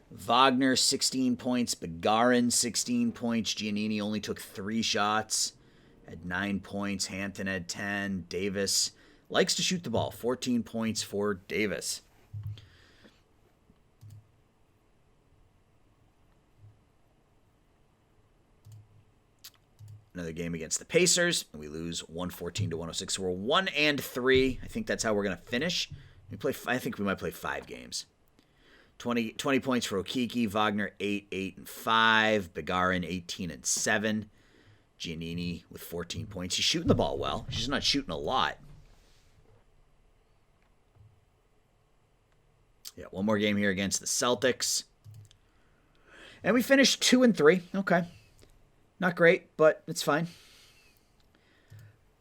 Wagner 16 points. Begarin 16 points. Giannini only took 3 shots. Had 9 points. Hampton had 10. Davis likes to shoot the ball. 14 points for Davis. Another game against the Pacers, and we lose 114-106. So we're 1-3. I think that's how we're going to finish. I think we might play 5 games. 20 points for Okeke. Wagner 8 and 5. Begarin 18 and 7. Giannini with 14 points. He's shooting the ball well. He's just not shooting a lot. Yeah, one more game here against the Celtics. And we finished 2-3. Okay. Not great, but it's fine.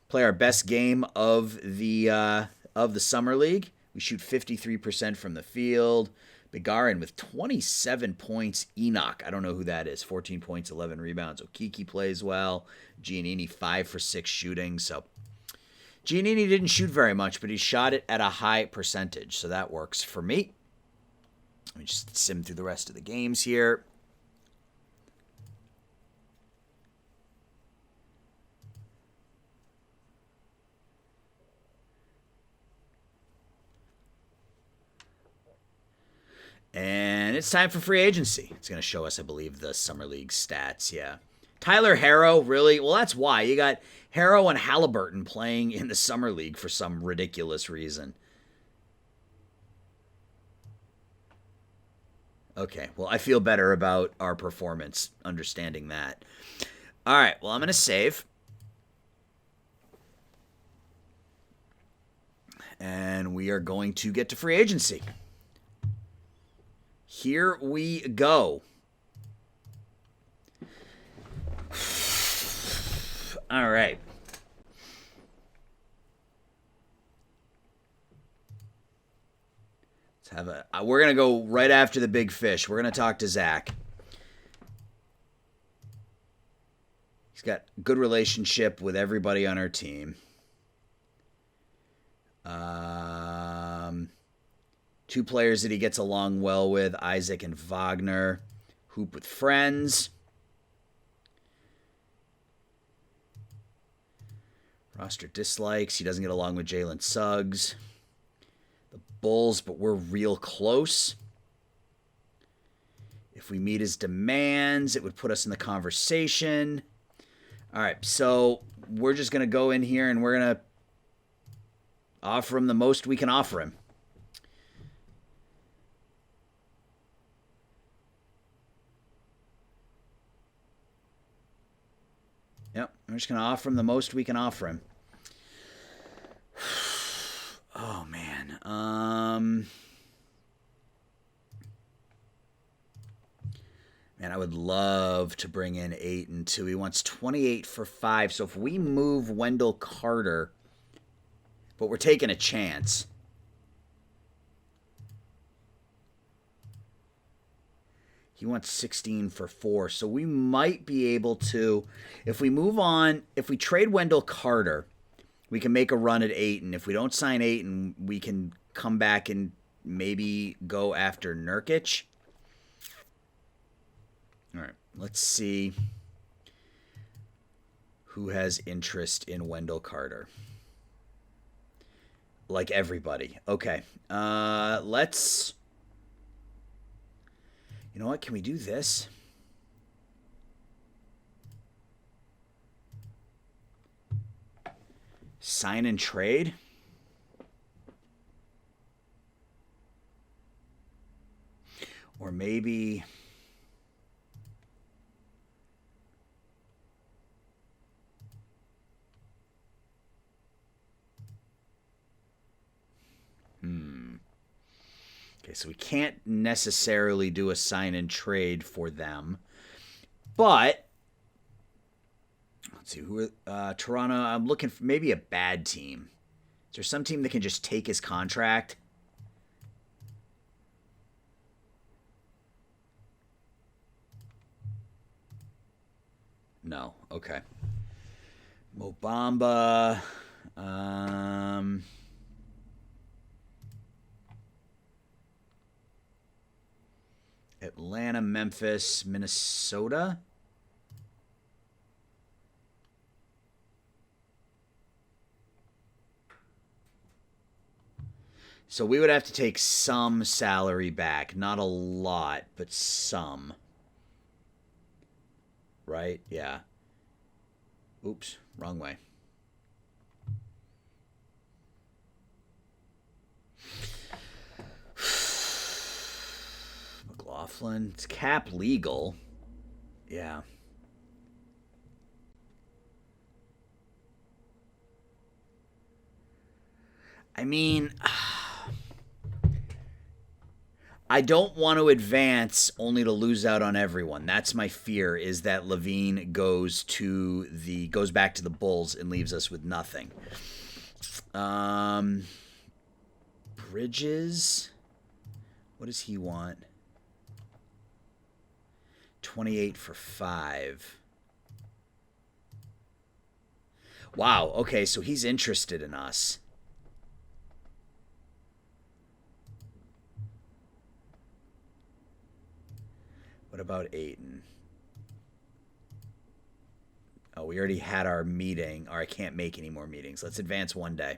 Play our best game of the summer league. We shoot 53% from the field. Begarin with 27 points. Enoch, I don't know who that is. 14 points, 11 rebounds. Okeke plays well. Giannini 5 for 6 shooting. So Giannini didn't shoot very much, but he shot it at a high percentage. So that works for me. Let me just sim through the rest of the games here. And it's time for free agency. It's going to show us, I believe, the Summer League stats. Yeah. Tyler Herro, really? Well, that's why. You got Herro and Halliburton playing in the Summer League for some ridiculous reason. Okay, well, I feel better about our performance understanding that. All right, well, I'm going to save. And we are going to get to free agency. Here we go. All right. We're going to go right after the big fish. We're going to talk to Zach. He's got a good relationship with everybody on our team. Two players that he gets along well with, Isaac and Wagner. Hoop with friends. Roster dislikes. He doesn't get along with Jalen Suggs. The Bulls, but we're real close. If we meet his demands, it would put us in the conversation. All right, so we're just going to go in here and we're going to offer him the most we can offer him. Yep, we're just going to offer him the most we can offer him. Oh, man. Man, I would love to bring in Ayton, too. He wants 28 for 5. So if we move Wendell Carter, but we're taking a chance. He wants 16 for 4. So we might be able to, if we move on, if we trade Wendell Carter, we can make a run at Ayton. If we don't sign Ayton, we can come back and maybe go after Nurkic. All right, let's see who has interest in Wendell Carter. Like everybody. Okay, let's... You know what? Can we do this? Sign and trade? Or maybe... Okay, so we can't necessarily do a sign and trade for them. But, let's see, Toronto, I'm looking for maybe a bad team. Is there some team that can just take his contract? No, okay. Mo Bamba, Atlanta, Memphis, Minnesota. So we would have to take some salary back. Not a lot, but some. Right? Yeah. Oops, wrong way. McLaughlin. It's cap legal. Yeah. I mean, I don't want to advance only to lose out on everyone. That's my fear, is that Levine goes back to the Bulls and leaves us with nothing. Bridges. What does he want? 28 for 5. Wow, okay, so he's interested in us. What about Ayton? Oh, we already had our meeting, or I can't make any more meetings. Let's advance one day.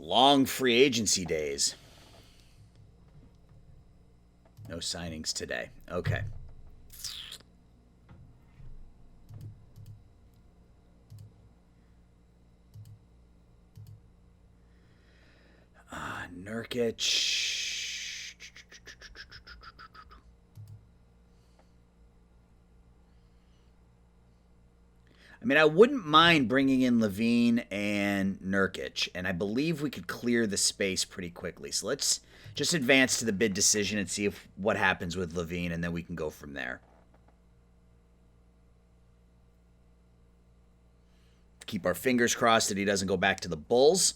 Long free agency days. No signings today. Okay. Nurkic. I mean, I wouldn't mind bringing in Levine and Nurkic, and I believe we could clear the space pretty quickly. So let's just advance to the bid decision and see if what happens with Levine, and then we can go from there. Keep our fingers crossed that he doesn't go back to the Bulls.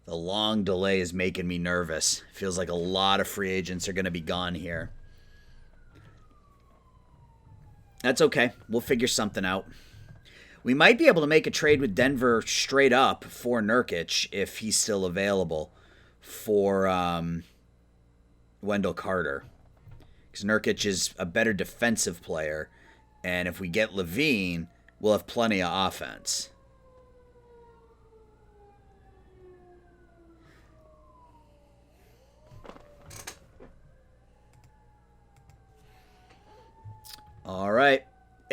The long delay is making me nervous. Feels like a lot of free agents are going to be gone here. That's okay. We'll figure something out. We might be able to make a trade with Denver straight up for Nurkic if he's still available for Wendell Carter. Because Nurkic is a better defensive player. And if we get Levine, we'll have plenty of offense. All right.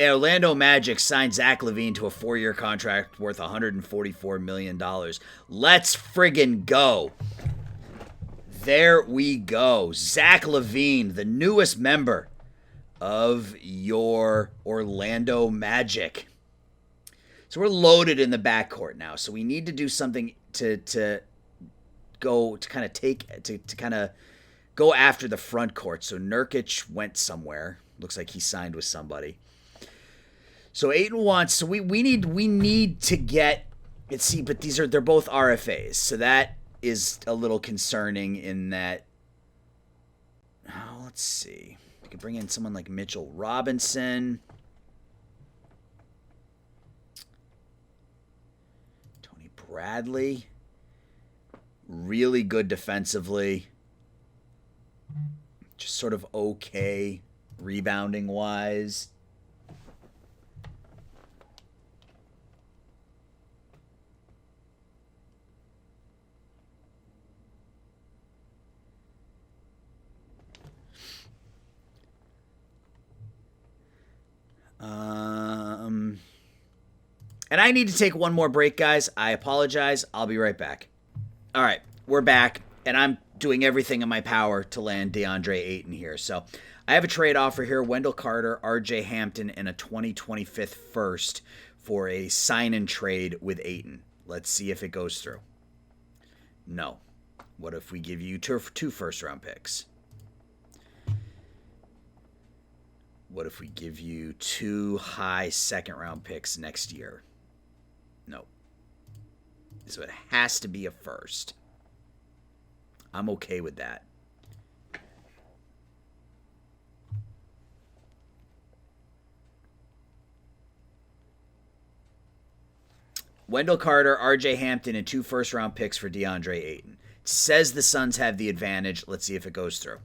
Orlando Magic signed Zach LaVine to a 4-year contract worth $144 million. Let's friggin' go. There we go. Zach LaVine, the newest member of your Orlando Magic. So we're loaded in the backcourt now. So we need to do something to go to kind of go after the front court. So Nurkic went somewhere. Looks like he signed with somebody. So Ayton wants. So we need to get. Let's see, but they're both RFAs. So that is a little concerning in that. Oh, let's see. We could bring in someone like Mitchell Robinson. Tony Bradley. Really good defensively. Just sort of okay rebounding wise. And I need to take one more break, guys. I apologize. I'll be right back. All right, we're back, and I'm doing everything in my power to land DeAndre Ayton here. So I have a trade offer here: Wendell Carter, R.J. Hampton, and a 2025 first for a sign-and trade with Ayton. Let's see if it goes through. No. What if we give you two first-round picks? What if we give you 2 high second-round picks next year? No. So it has to be a first. I'm okay with that. Wendell Carter, R.J. Hampton, and 2 first-round picks for DeAndre Ayton. It says the Suns have the advantage. Let's see if it goes through.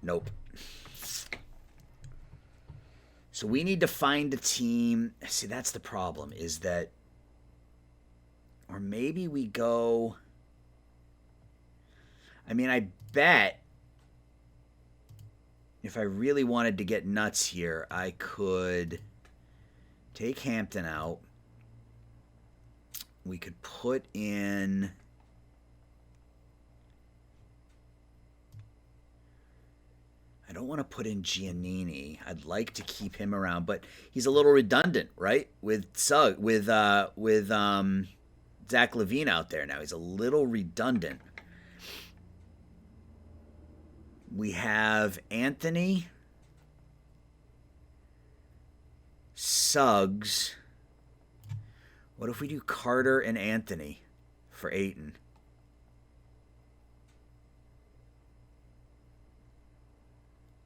Nope. So we need to find a team. See, that's the problem, is that, or maybe we go, I mean, I bet if I really wanted to get nuts here, I could take Hampton out. We could put in, I don't want to put in Giannini. I'd like to keep him around, but he's a little redundant, right? With Zach LaVine out there now. He's a little redundant. We have Anthony, Suggs. What if we do Carter and Anthony for Ayton?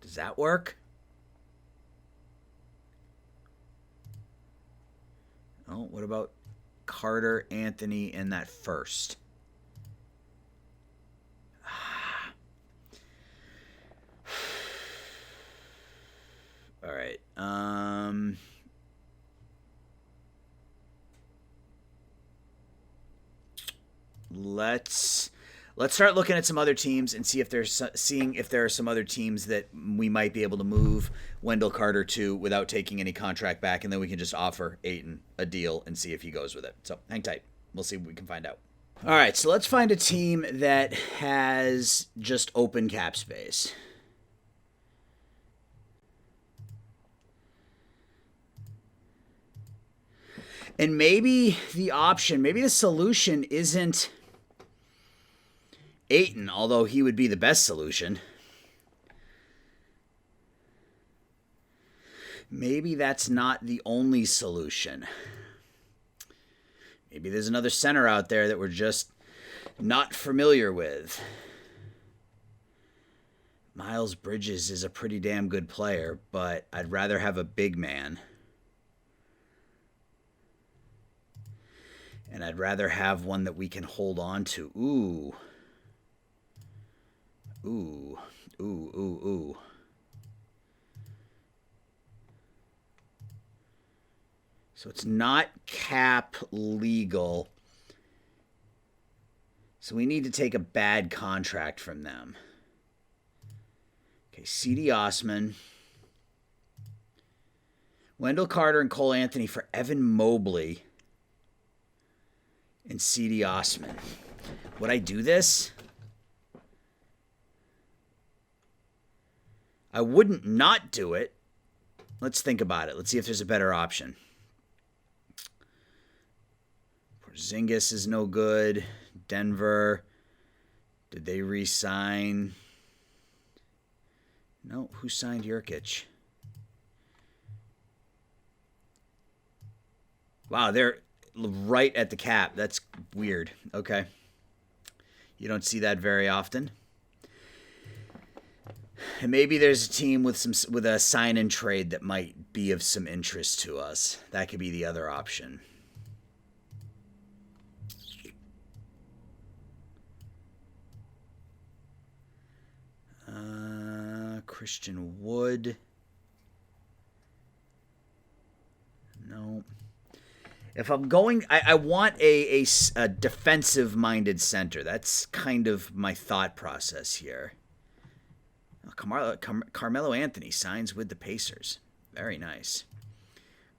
Does that work? Oh, what about Carter, Anthony, and that first? All right. let's start looking at some other teams and see if there are some other teams that we might be able to move Wendell Carter to without taking any contract back, and then we can just offer Ayton a deal and see if he goes with it. So hang tight. We'll see what we can find out. All right, so let's find a team that has just open cap space. And maybe the solution isn't Ayton, although he would be the best solution. Maybe that's not the only solution. Maybe there's another center out there that we're just not familiar with. Miles Bridges is a pretty damn good player, but I'd rather have a big man. And I'd rather have one that we can hold on to. Ooh. So it's not cap legal. So we need to take a bad contract from them. Okay, C.D. Osman. Wendell Carter and Cole Anthony for Evan Mobley. And C.D. Osman. Would I do this? I wouldn't not do it. Let's think about it. Let's see if there's a better option. Porzingis is no good. Denver. Did they re-sign? No. Who signed Jurkic? Wow, they're right at the cap. That's weird. Okay. You don't see that very often. And maybe there's a team with a sign and trade that might be of some interest to us. That could be the other option. Christian Wood. No. If I'm going, I want a defensive-minded center. That's kind of my thought process here. Carmelo Anthony signs with the Pacers. Very nice.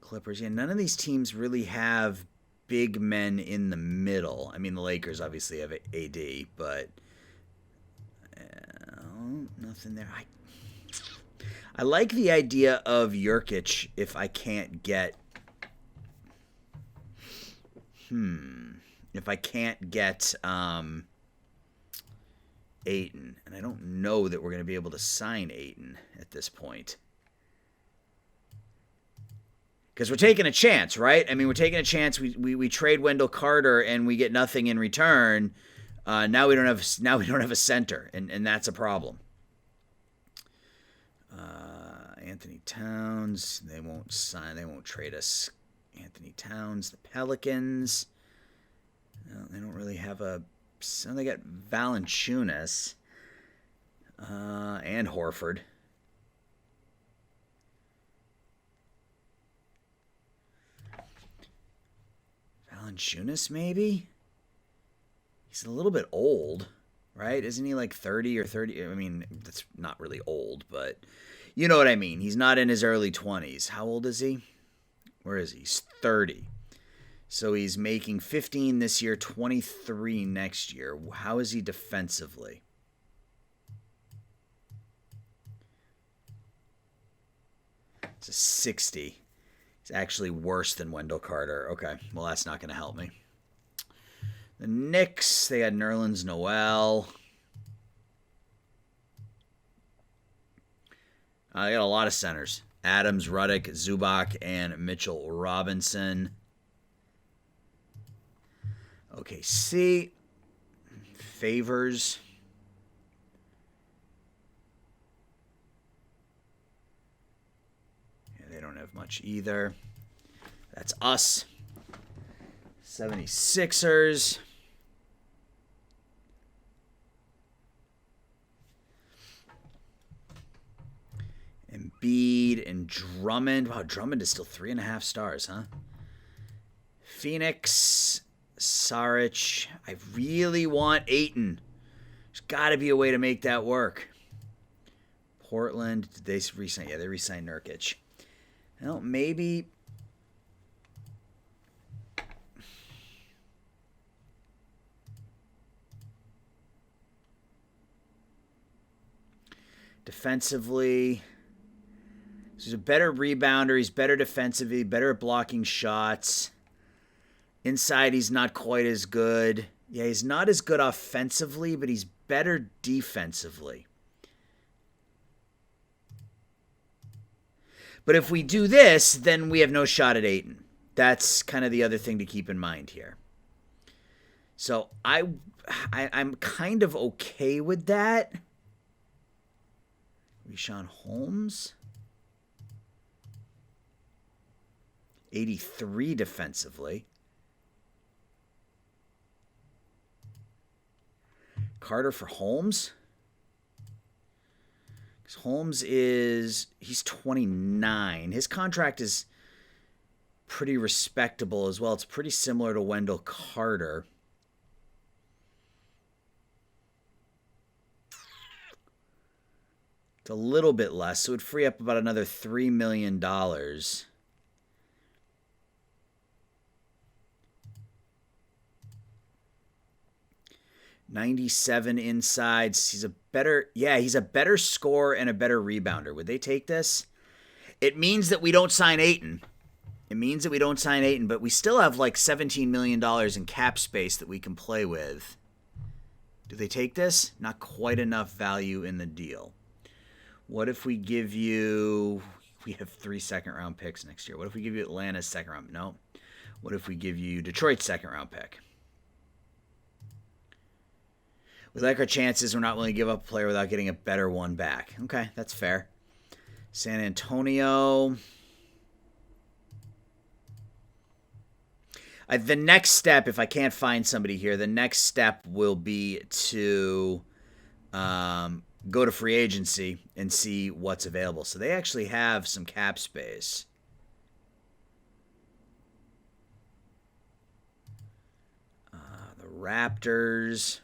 Clippers. Yeah, none of these teams really have big men in the middle. I mean, the Lakers obviously have AD, but nothing there. I like the idea of Jurkic if I can't get Ayton, and I don't know that we're going to be able to sign Ayton at this point. Because we're taking a chance, right? I mean, we're taking a chance. We trade Wendell Carter and we get nothing in return. Now we don't have a center, and that's a problem. Anthony Towns, they won't trade us. Anthony Towns, the Pelicans. No, they don't really have a. So they got Valanciunas and Horford. Valanciunas, maybe? He's a little bit old, right? Isn't he like 30 or 30? I mean, that's not really old, but you know what I mean. He's not in his early 20s. How old is he? Where is he? He's 30. So he's making 15 this year, 23 next year. How is he defensively? It's a 60. He's actually worse than Wendell Carter. Okay, well, that's not going to help me. The Knicks, they got Nerlens Noel. They got a lot of centers. Adams, Ruddock, Zubac, and Mitchell Robinson. OKC. Favors. Yeah, they don't have much either. That's us. 76ers. Embiid and Drummond. Wow, Drummond is still 3.5 stars, huh? Phoenix. Saric. I really want Ayton. There's got to be a way to make that work. Portland, did they re-sign? Yeah, they re-signed Nurkic. Well, maybe. Defensively, he's a better rebounder. He's better defensively, better at blocking shots. Inside, he's not quite as good. Yeah, he's not as good offensively, but he's better defensively. But if we do this, then we have no shot at Ayton. That's kind of the other thing to keep in mind here. So I'm kind of okay with that. Richaun Holmes. 83 defensively. Carter for Holmes. Because Holmes he's 29. His contract is pretty respectable as well. It's pretty similar to Wendell Carter. It's a little bit less, so it would free up about another $3 million. 97 insides. He's a better scorer and a better rebounder. Would they take this? It means that we don't sign Ayton. But we still have like $17 million in cap space that we can play with. Do they take this? Not quite enough value in the deal. What if we give you... We have 3 second-round picks next year. What if we give you Atlanta's second-round? No. What if we give you Detroit's second-round pick? We like our chances. We're not willing to give up a player without getting a better one back. Okay, that's fair. San Antonio. The next step, if I can't find somebody here, the next step will be to go to free agency and see what's available. So they actually have some cap space. The Raptors.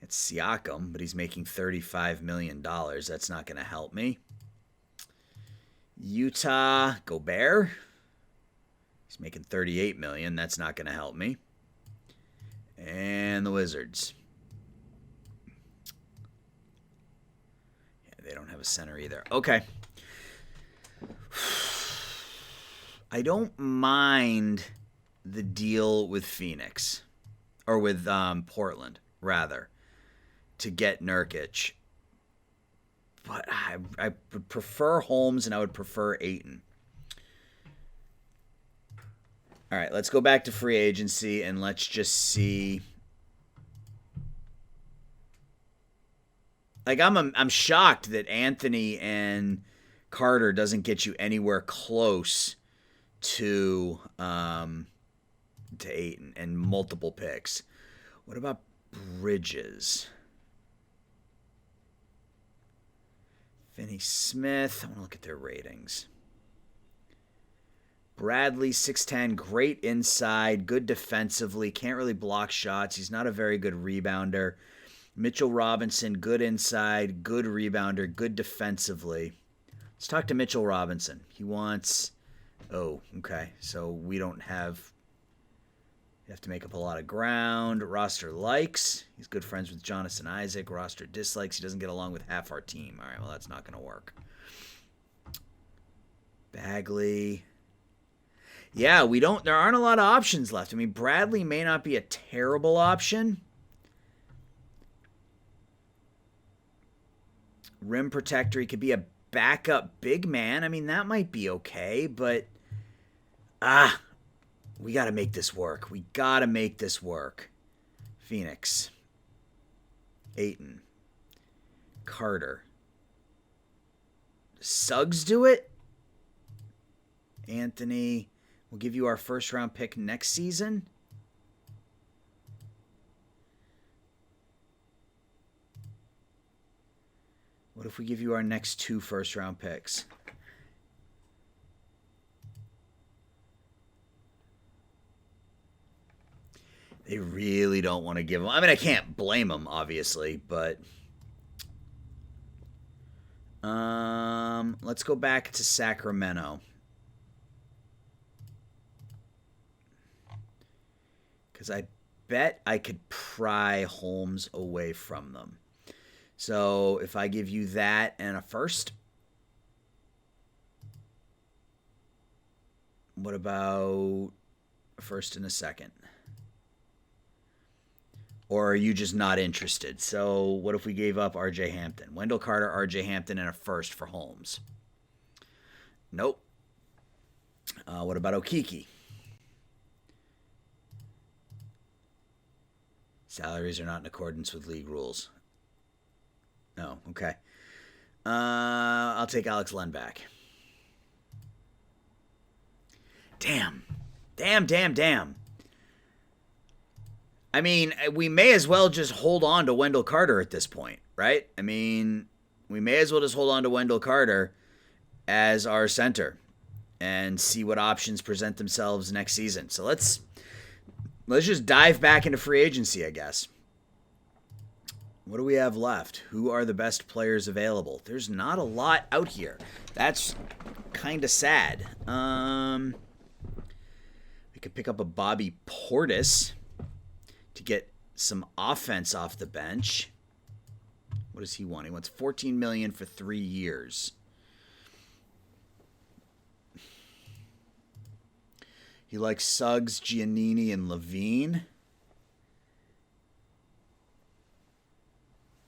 It's Siakam, but he's making $35 million. That's not going to help me. Utah, Gobert. He's making $38 million. That's not going to help me. And the Wizards. Yeah, they don't have a center either. Okay. I don't mind the deal with Phoenix. Or with Portland, rather. To get Nurkic. But I would prefer Holmes and I would prefer Ayton. All right, let's go back to free agency and let's just see. Like I'm shocked that Anthony and Carter doesn't get you anywhere close to Ayton and multiple picks. What about Bridges? Finney Smith. I want to look at their ratings. Bradley, 6'10", great inside, good defensively, can't really block shots. He's not a very good rebounder. Mitchell Robinson, good inside, good rebounder, good defensively. Let's talk to Mitchell Robinson. He wants... Oh, okay. So we don't have... You have to make up a lot of ground. Roster likes. He's good friends with Jonathan Isaac. Roster dislikes. He doesn't get along with half our team. All right, well, that's not going to work. Bagley. Yeah, there aren't a lot of options left. I mean, Bradley may not be a terrible option. Rim protector. He could be a backup big man. I mean, that might be okay, but... we got to make this work. Phoenix. Ayton. Carter. Does Suggs do it? Anthony. We'll give you our first round pick next season. What if we give you our next 2 first round picks? really don't want to give him. I mean, I can't blame him, obviously, but let's go back to Sacramento. Because I bet I could pry Holmes away from them. So if I give you that and a first, what about a first and a second? Or are you just not interested? So what if we gave up R.J. Hampton? Wendell Carter, R.J. Hampton, and a first for Holmes. Nope. What about Okeke? Salaries are not in accordance with league rules. No, okay. I'll take Alex Len back. Damn. I mean, we may as well just hold on to Wendell Carter at this point, right? I mean, we may as well just hold on to Wendell Carter as our center and see what options present themselves next season. So let's just dive back into free agency, I guess. What do we have left? Who are the best players available? There's not a lot out here. That's kind of sad. We could pick up a Bobby Portis to get some offense off the bench. What does he want? He wants $14 million for 3 years. He likes Suggs, Giannini, and Levine.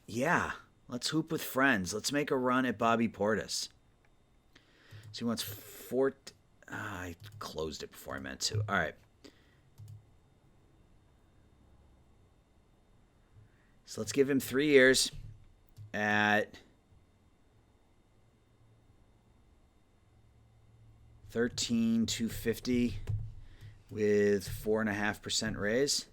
Yeah, let's hoop with friends. Let's make a run at Bobby Portis. So he wants I closed it before I meant to. All right. So let's give him 3 years at $13,250 with 4.5% raise.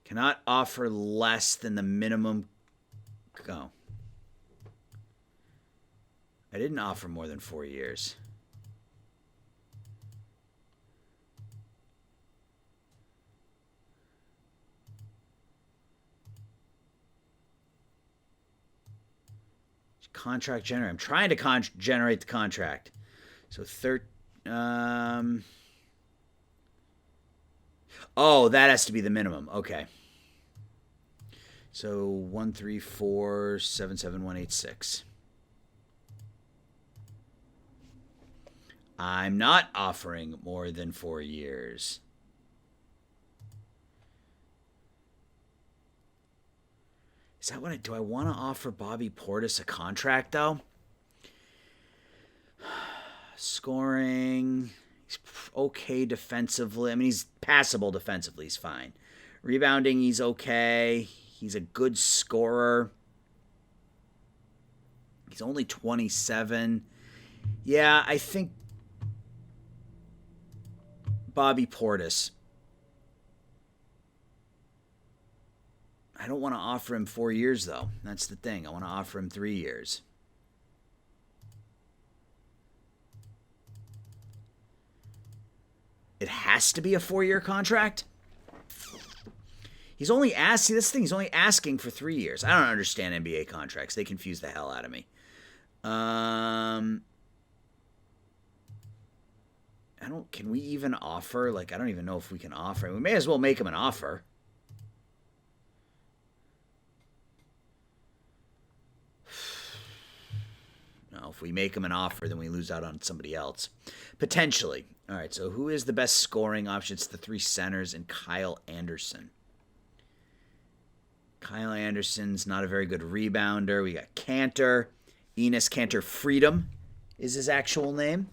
Cannot offer less than the minimum. Go. I didn't offer more than 4 years. Contract generate. I'm trying to generate the contract. So oh, that has to be the minimum. Okay. So 134,77186. I'm not offering more than 4 years. Is that what do I want to offer Bobby Portis a contract, though? Scoring. He's okay defensively. I mean, he's passable defensively. He's fine. Rebounding, he's okay. He's a good scorer. He's only 27. Yeah, I think Bobby Portis. I don't want to offer him 4 years, though. That's the thing. I want to offer him 3 years. It has to be a 4-year contract? He's only asking, this thing, he's only asking for 3 years. I don't understand NBA contracts. They confuse the hell out of me. Can we even offer? I don't even know if we can offer. We may as well make him an offer. No, if we make him an offer, then we lose out on somebody else. Potentially. All right, so who is the best scoring option? It's the 3 centers and Kyle Anderson. Kyle Anderson's not a very good rebounder. We got Cantor. Enes Kanter Freedom is his actual name.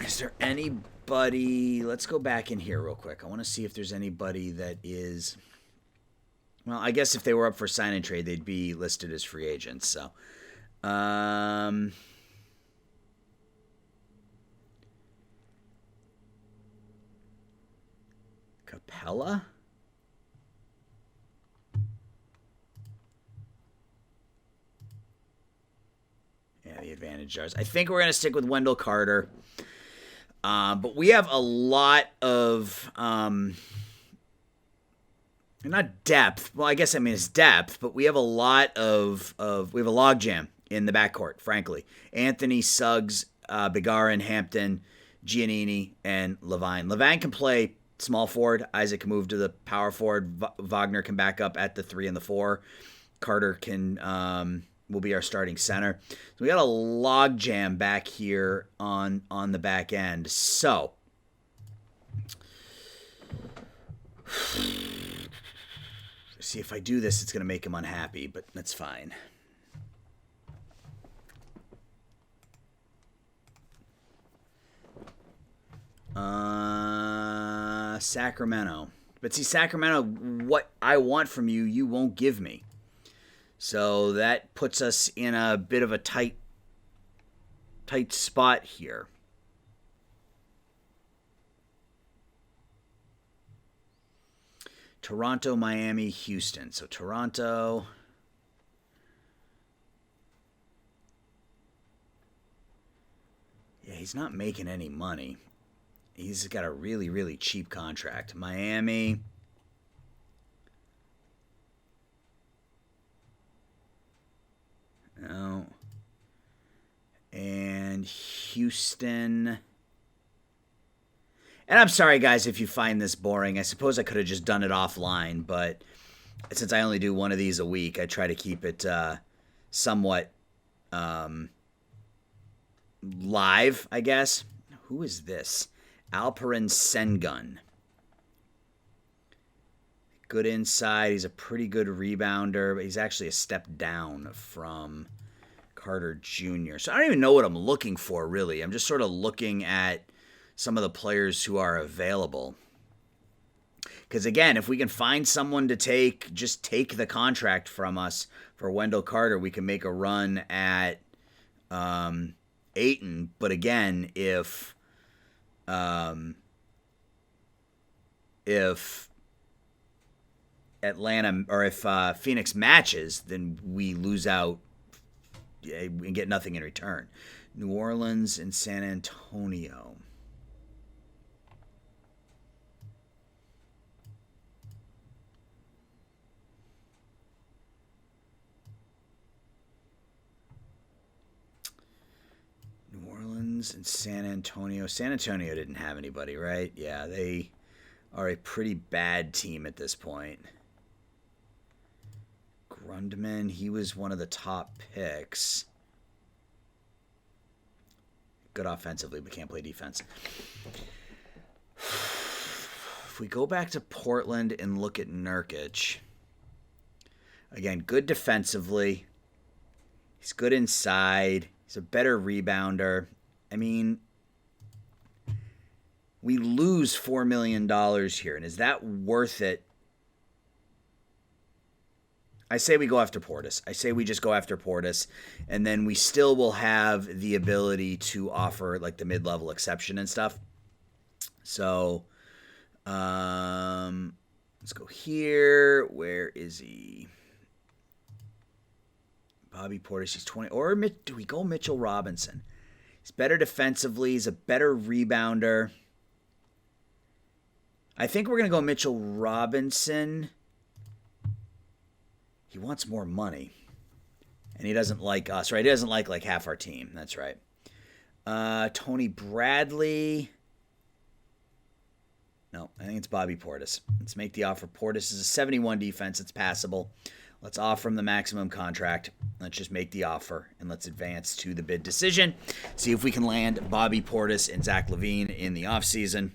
Is there anybody? Let's go back in here real quick. I want to see if there's anybody that is. Well, I guess if they were up for sign and trade, they'd be listed as free agents. So, Capella. advantage ours. I think we're going to stick with Wendell Carter. But we have a lot of, not depth. Well, I guess it's depth, but we have a lot of we have a logjam in the backcourt, frankly. Anthony, Suggs, Begarin, Hampton, Giannini, and Levine. Levine can play small forward. Isaac can move to the power forward. Wagner can back up at the 3 and the 4. Carter will be our starting center. So we got a logjam back here on the back end. So see, if I do this, it's going to make him unhappy, but that's fine. Sacramento. But see, Sacramento, what I want from you, you won't give me. So that puts us in a bit of a tight spot here. Toronto, Miami, Houston. So Toronto. Yeah, he's not making any money. He's got a really, really cheap contract. Miami. No. And Houston. And I'm sorry, guys, if you find this boring. I suppose I could have just done it offline, but since I only do one of these a week, I try to keep it somewhat live, I guess. Who is this? Alperen Sengun. Good inside. He's a pretty good rebounder, but he's actually a step down from Carter Jr. So I don't even know what I'm looking for, really. I'm just sort of looking at some of the players who are available. Because, again, if we can find someone to take the contract from us for Wendell Carter, we can make a run at Ayton. But, again, if Atlanta or if Phoenix matches, then we lose out and get nothing in return. New Orleans and San Antonio. New Orleans and San Antonio. San Antonio didn't have anybody, right? Yeah, they are a pretty bad team at this point. Grundman, he was one of the top picks. Good offensively, but can't play defense. If we go back to Portland and look at Nurkic, again, good defensively. He's good inside. He's a better rebounder. I mean, we lose $4 million here, and is that worth it? I say we go after Portis. I say we just go after Portis, and then we still will have the ability to offer like the mid-level exception and stuff. So, let's go here. Where is he? Bobby Portis, he's 20. Or do we go Mitchell Robinson? He's better defensively. He's a better rebounder. I think we're going to go Mitchell Robinson. He wants more money. And he doesn't like us, right? He doesn't like half our team. That's right. Tony Bradley. No, I think it's Bobby Portis. Let's make the offer. Portis is a 71 defense. It's passable. Let's offer him the maximum contract. Let's just make the offer, and let's advance to the bid decision. See if we can land Bobby Portis and Zach LaVine in the offseason.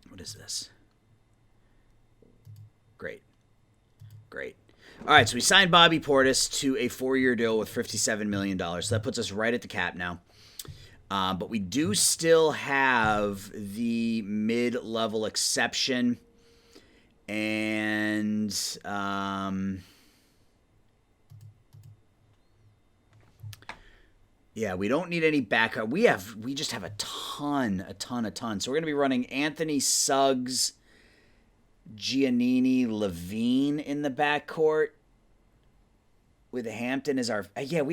What is this? Great. All right, so we signed Bobby Portis to a 4-year deal with $57 million. So that puts us right at the cap now. But we do still have the mid-level exception. And Yeah, we don't need any backup. We just have a ton. So we're gonna be running Anthony Suggs, Giannini, Levine in the backcourt with Hampton as our. Yeah,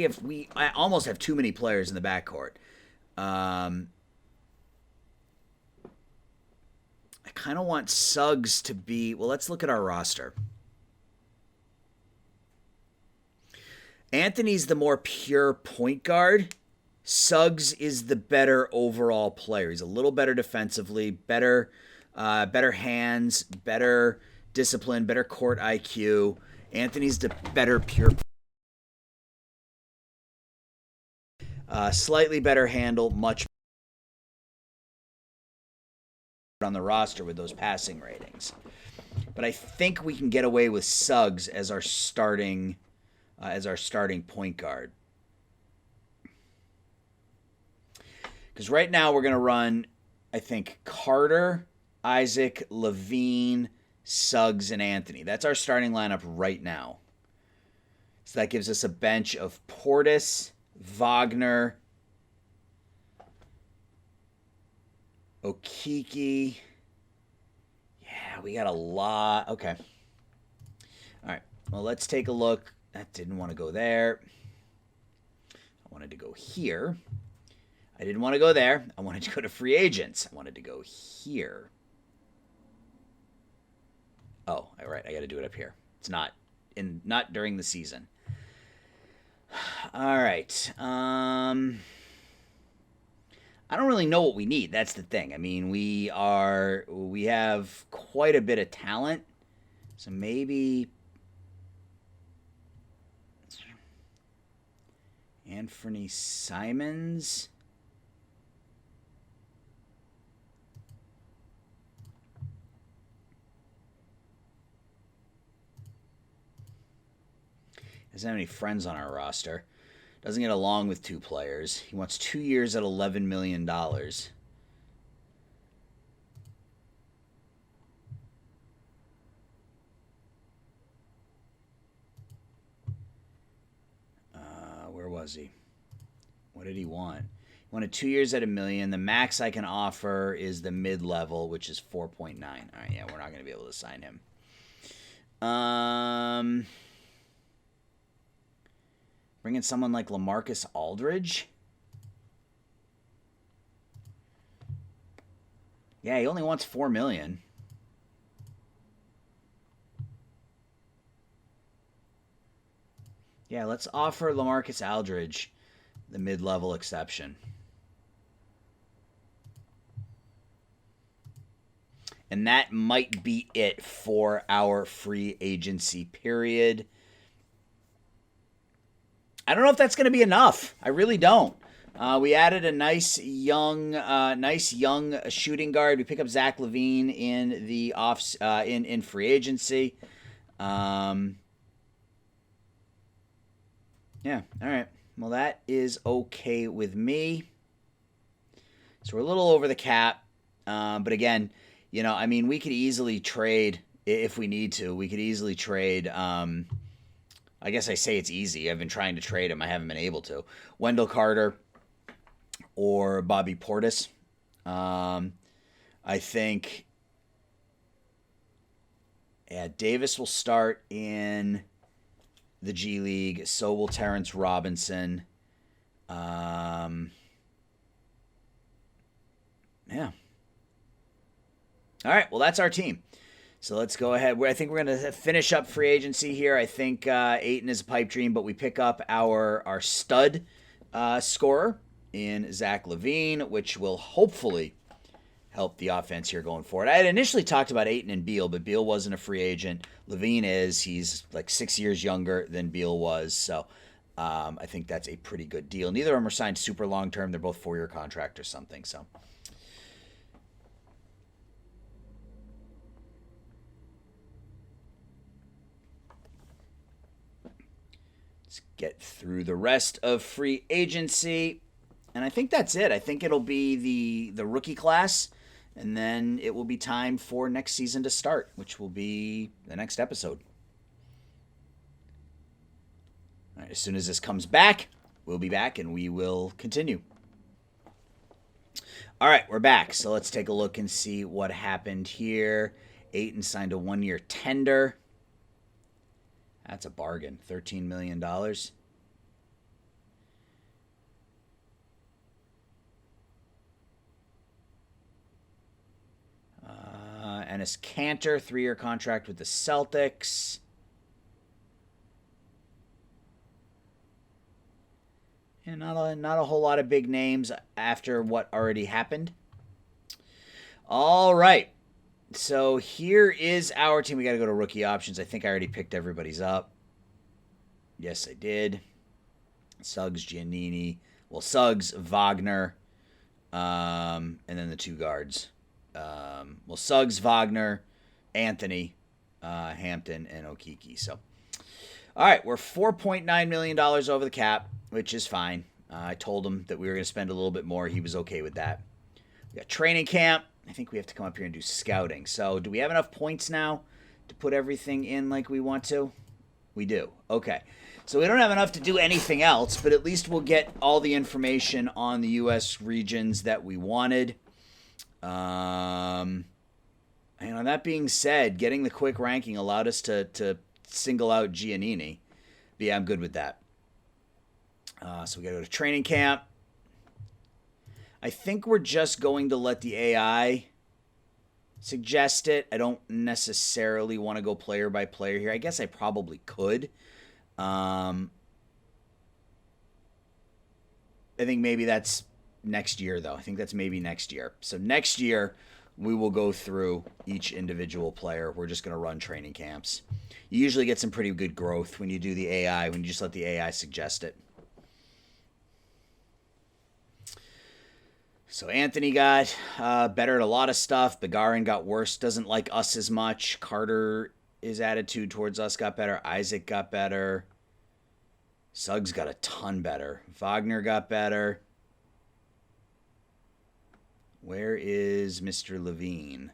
I almost have too many players in the backcourt. I kind of want Suggs to be. Well, let's look at our roster. Anthony's the more pure point guard. Suggs is the better overall player. He's a little better defensively, better hands, better discipline, better court IQ. Anthony's the better pure, slightly better handle, much on the roster with those passing ratings. But I think we can get away with Suggs as our starting point guard. Because right now we're going to run, I think, Carter, Isaac, Levine, Suggs, and Anthony. That's our starting lineup right now. So that gives us a bench of Portis, Wagner, Okiki. Yeah, we got a lot. Okay. All right. Well, let's take a look. That didn't want to go there. I wanted to go here. I didn't want to go there. I wanted to go to free agents. I wanted to go here. Oh, all right. I got to do it up here. It's not during the season. All right. I don't really know what we need. That's the thing. I mean, we have quite a bit of talent. So maybe Anthony Simons. Doesn't have any friends on our roster. Doesn't get along with two players. He wants 2 years at $11 million. Where was he? What did he want? He wanted 2 years at $1 million. The max I can offer is the mid-level, which is 4.9. All right, yeah, we're not going to be able to sign him. Bring in someone like LaMarcus Aldridge. Yeah, he only wants $4 million. Yeah, let's offer LaMarcus Aldridge the mid-level exception. And that might be it for our free agency period. I don't know if that's going to be enough. I really don't. We added a nice young shooting guard. We pick up Zach LaVine in the in free agency. Yeah. All right. Well, that is okay with me. So we're a little over the cap, but again, I mean, we could easily trade if we need to. We could easily trade. I guess I say it's easy. I've been trying to trade him. I haven't been able to. Wendell Carter or Bobby Portis. I think, Davis will start in the G League. So will Terrence Robinson. Yeah. All right. Well, that's our team. So let's go ahead. I think we're going to finish up free agency here. I think Ayton is a pipe dream, but we pick up our stud scorer in Zach LaVine, which will hopefully help the offense here going forward. I had initially talked about Ayton and Beal, but Beal wasn't a free agent. LaVine is. He's like 6 years younger than Beal was. So I think that's a pretty good deal. Neither of them are signed super long term. They're both 4-year contract or something. So. Let's get through the rest of free agency. And I think that's it. I think it'll be the rookie class, and then it will be time for next season to start, which will be the next episode. All right, as soon as this comes back, we'll be back and we will continue. All right, we're back. So let's take a look and see what happened here. Ayton signed a 1-year tender. That's a bargain. $13 million. Enes Kanter, 3-year contract with the Celtics. And not a whole lot of big names after what already happened. All right. So here is our team. We got to go to rookie options. I think I already picked everybody's up. Yes, I did. Suggs, Giannini. Well, Suggs, Wagner, and then the two guards. Suggs, Wagner, Anthony, Hampton, and Okeke. So, all right, we're $4.9 million over the cap, which is fine. I told him that we were going to spend a little bit more. He was okay with that. We got training camp. I think we have to come up here and do scouting. So, do we have enough points now to put everything in like we want to? We do. Okay. So, we don't have enough to do anything else, but at least we'll get all the information on the U.S. regions that we wanted. And on that being said, getting the quick ranking allowed us to single out Giannini. But yeah, I'm good with that. So we got to go to training camp. I think we're just going to let the AI suggest it. I don't necessarily want to go player by player here. I guess I probably could. I think maybe that's next year, though. I think that's maybe next year. So next year, we will go through each individual player. We're just going to run training camps. You usually get some pretty good growth when you do the AI, when you just let the AI suggest it. So Anthony got better at a lot of stuff. Begarin got worse, doesn't like us as much. Carter, his attitude towards us got better. Isaac got better. Suggs got a ton better. Wagner got better. Where is Mr. Levine?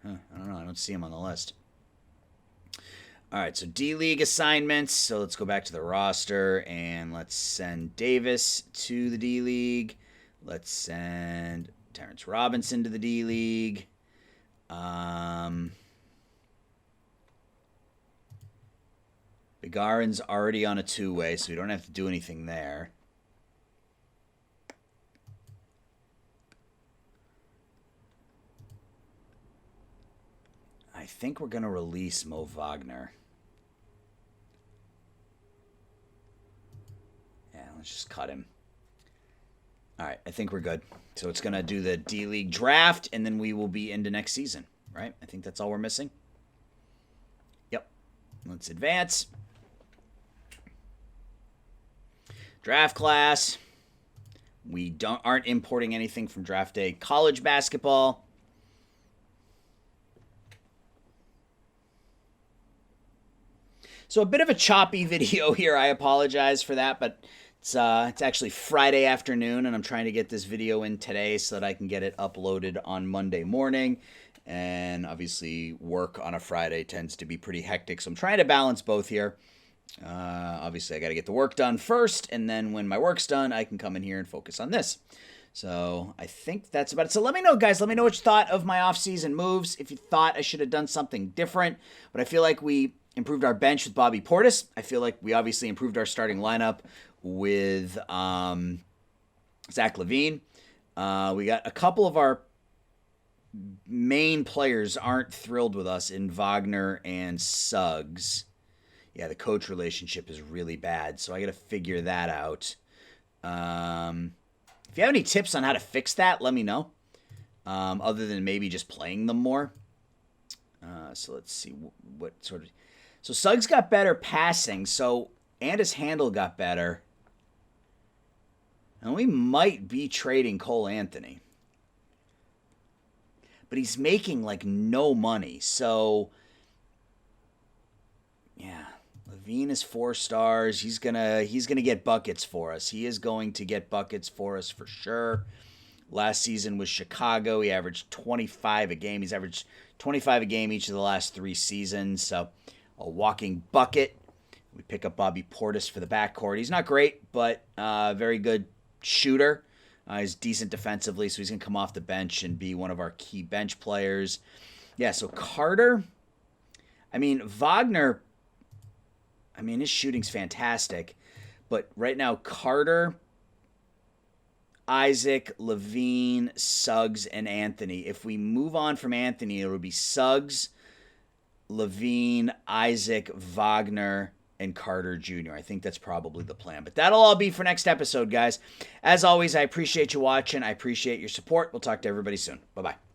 I don't know. I don't see him on the list. All right, so D-League assignments. So let's go back to the roster, and let's send Davis to the D-League. Let's send Terrence Robinson to the D-League. Begarin's already on a two-way, so we don't have to do anything there. I think we're going to release Mo Wagner. Yeah, let's just cut him. All right, I think we're good. So it's going to do the D-League draft, and then we will be into next season, right? I think that's all we're missing. Yep. Let's advance. Draft class. We aren't importing anything from draft day. College basketball. So a bit of a choppy video here. I apologize for that, but it's actually Friday afternoon, and I'm trying to get this video in today so that I can get it uploaded on Monday morning. And obviously, work on a Friday tends to be pretty hectic, so I'm trying to balance both here. Obviously, I got to get the work done first, and then when my work's done, I can come in here and focus on this. So I think that's about it. So let me know, guys. Let me know what you thought of my off-season moves. If you thought I should have done something different, but I feel like we improved our bench with Bobby Portis. I feel like we obviously improved our starting lineup with Zach LaVine. We got a couple of our main players aren't thrilled with us in Wagner and Suggs. Yeah, the coach relationship is really bad, so I got to figure that out. If you have any tips on how to fix that, let me know. Other than maybe just playing them more. So let's see what sort of... So Suggs got better passing, and his handle got better. And we might be trading Cole Anthony. But he's making like no money, so... Yeah, Levine is 4 stars. He's gonna get buckets for us. He is going to get buckets for us for sure. Last season was Chicago. He averaged 25 a game. He's averaged 25 a game each of the last 3 seasons. So a walking bucket. We pick up Bobby Portis for the backcourt. He's not great, but very good shooter. He's decent defensively, so he's going to come off the bench and be one of our key bench players. Yeah, so Carter. I mean, Wagner, his shooting's fantastic. But right now, Carter, Isaac, Levine, Suggs, and Anthony. If we move on from Anthony, it would be Suggs, Levine, Isaac, Wagner, and Carter Jr. I think that's probably the plan. But that'll all be for next episode, guys. As always, I appreciate you watching. I appreciate your support. We'll talk to everybody soon. Bye-bye.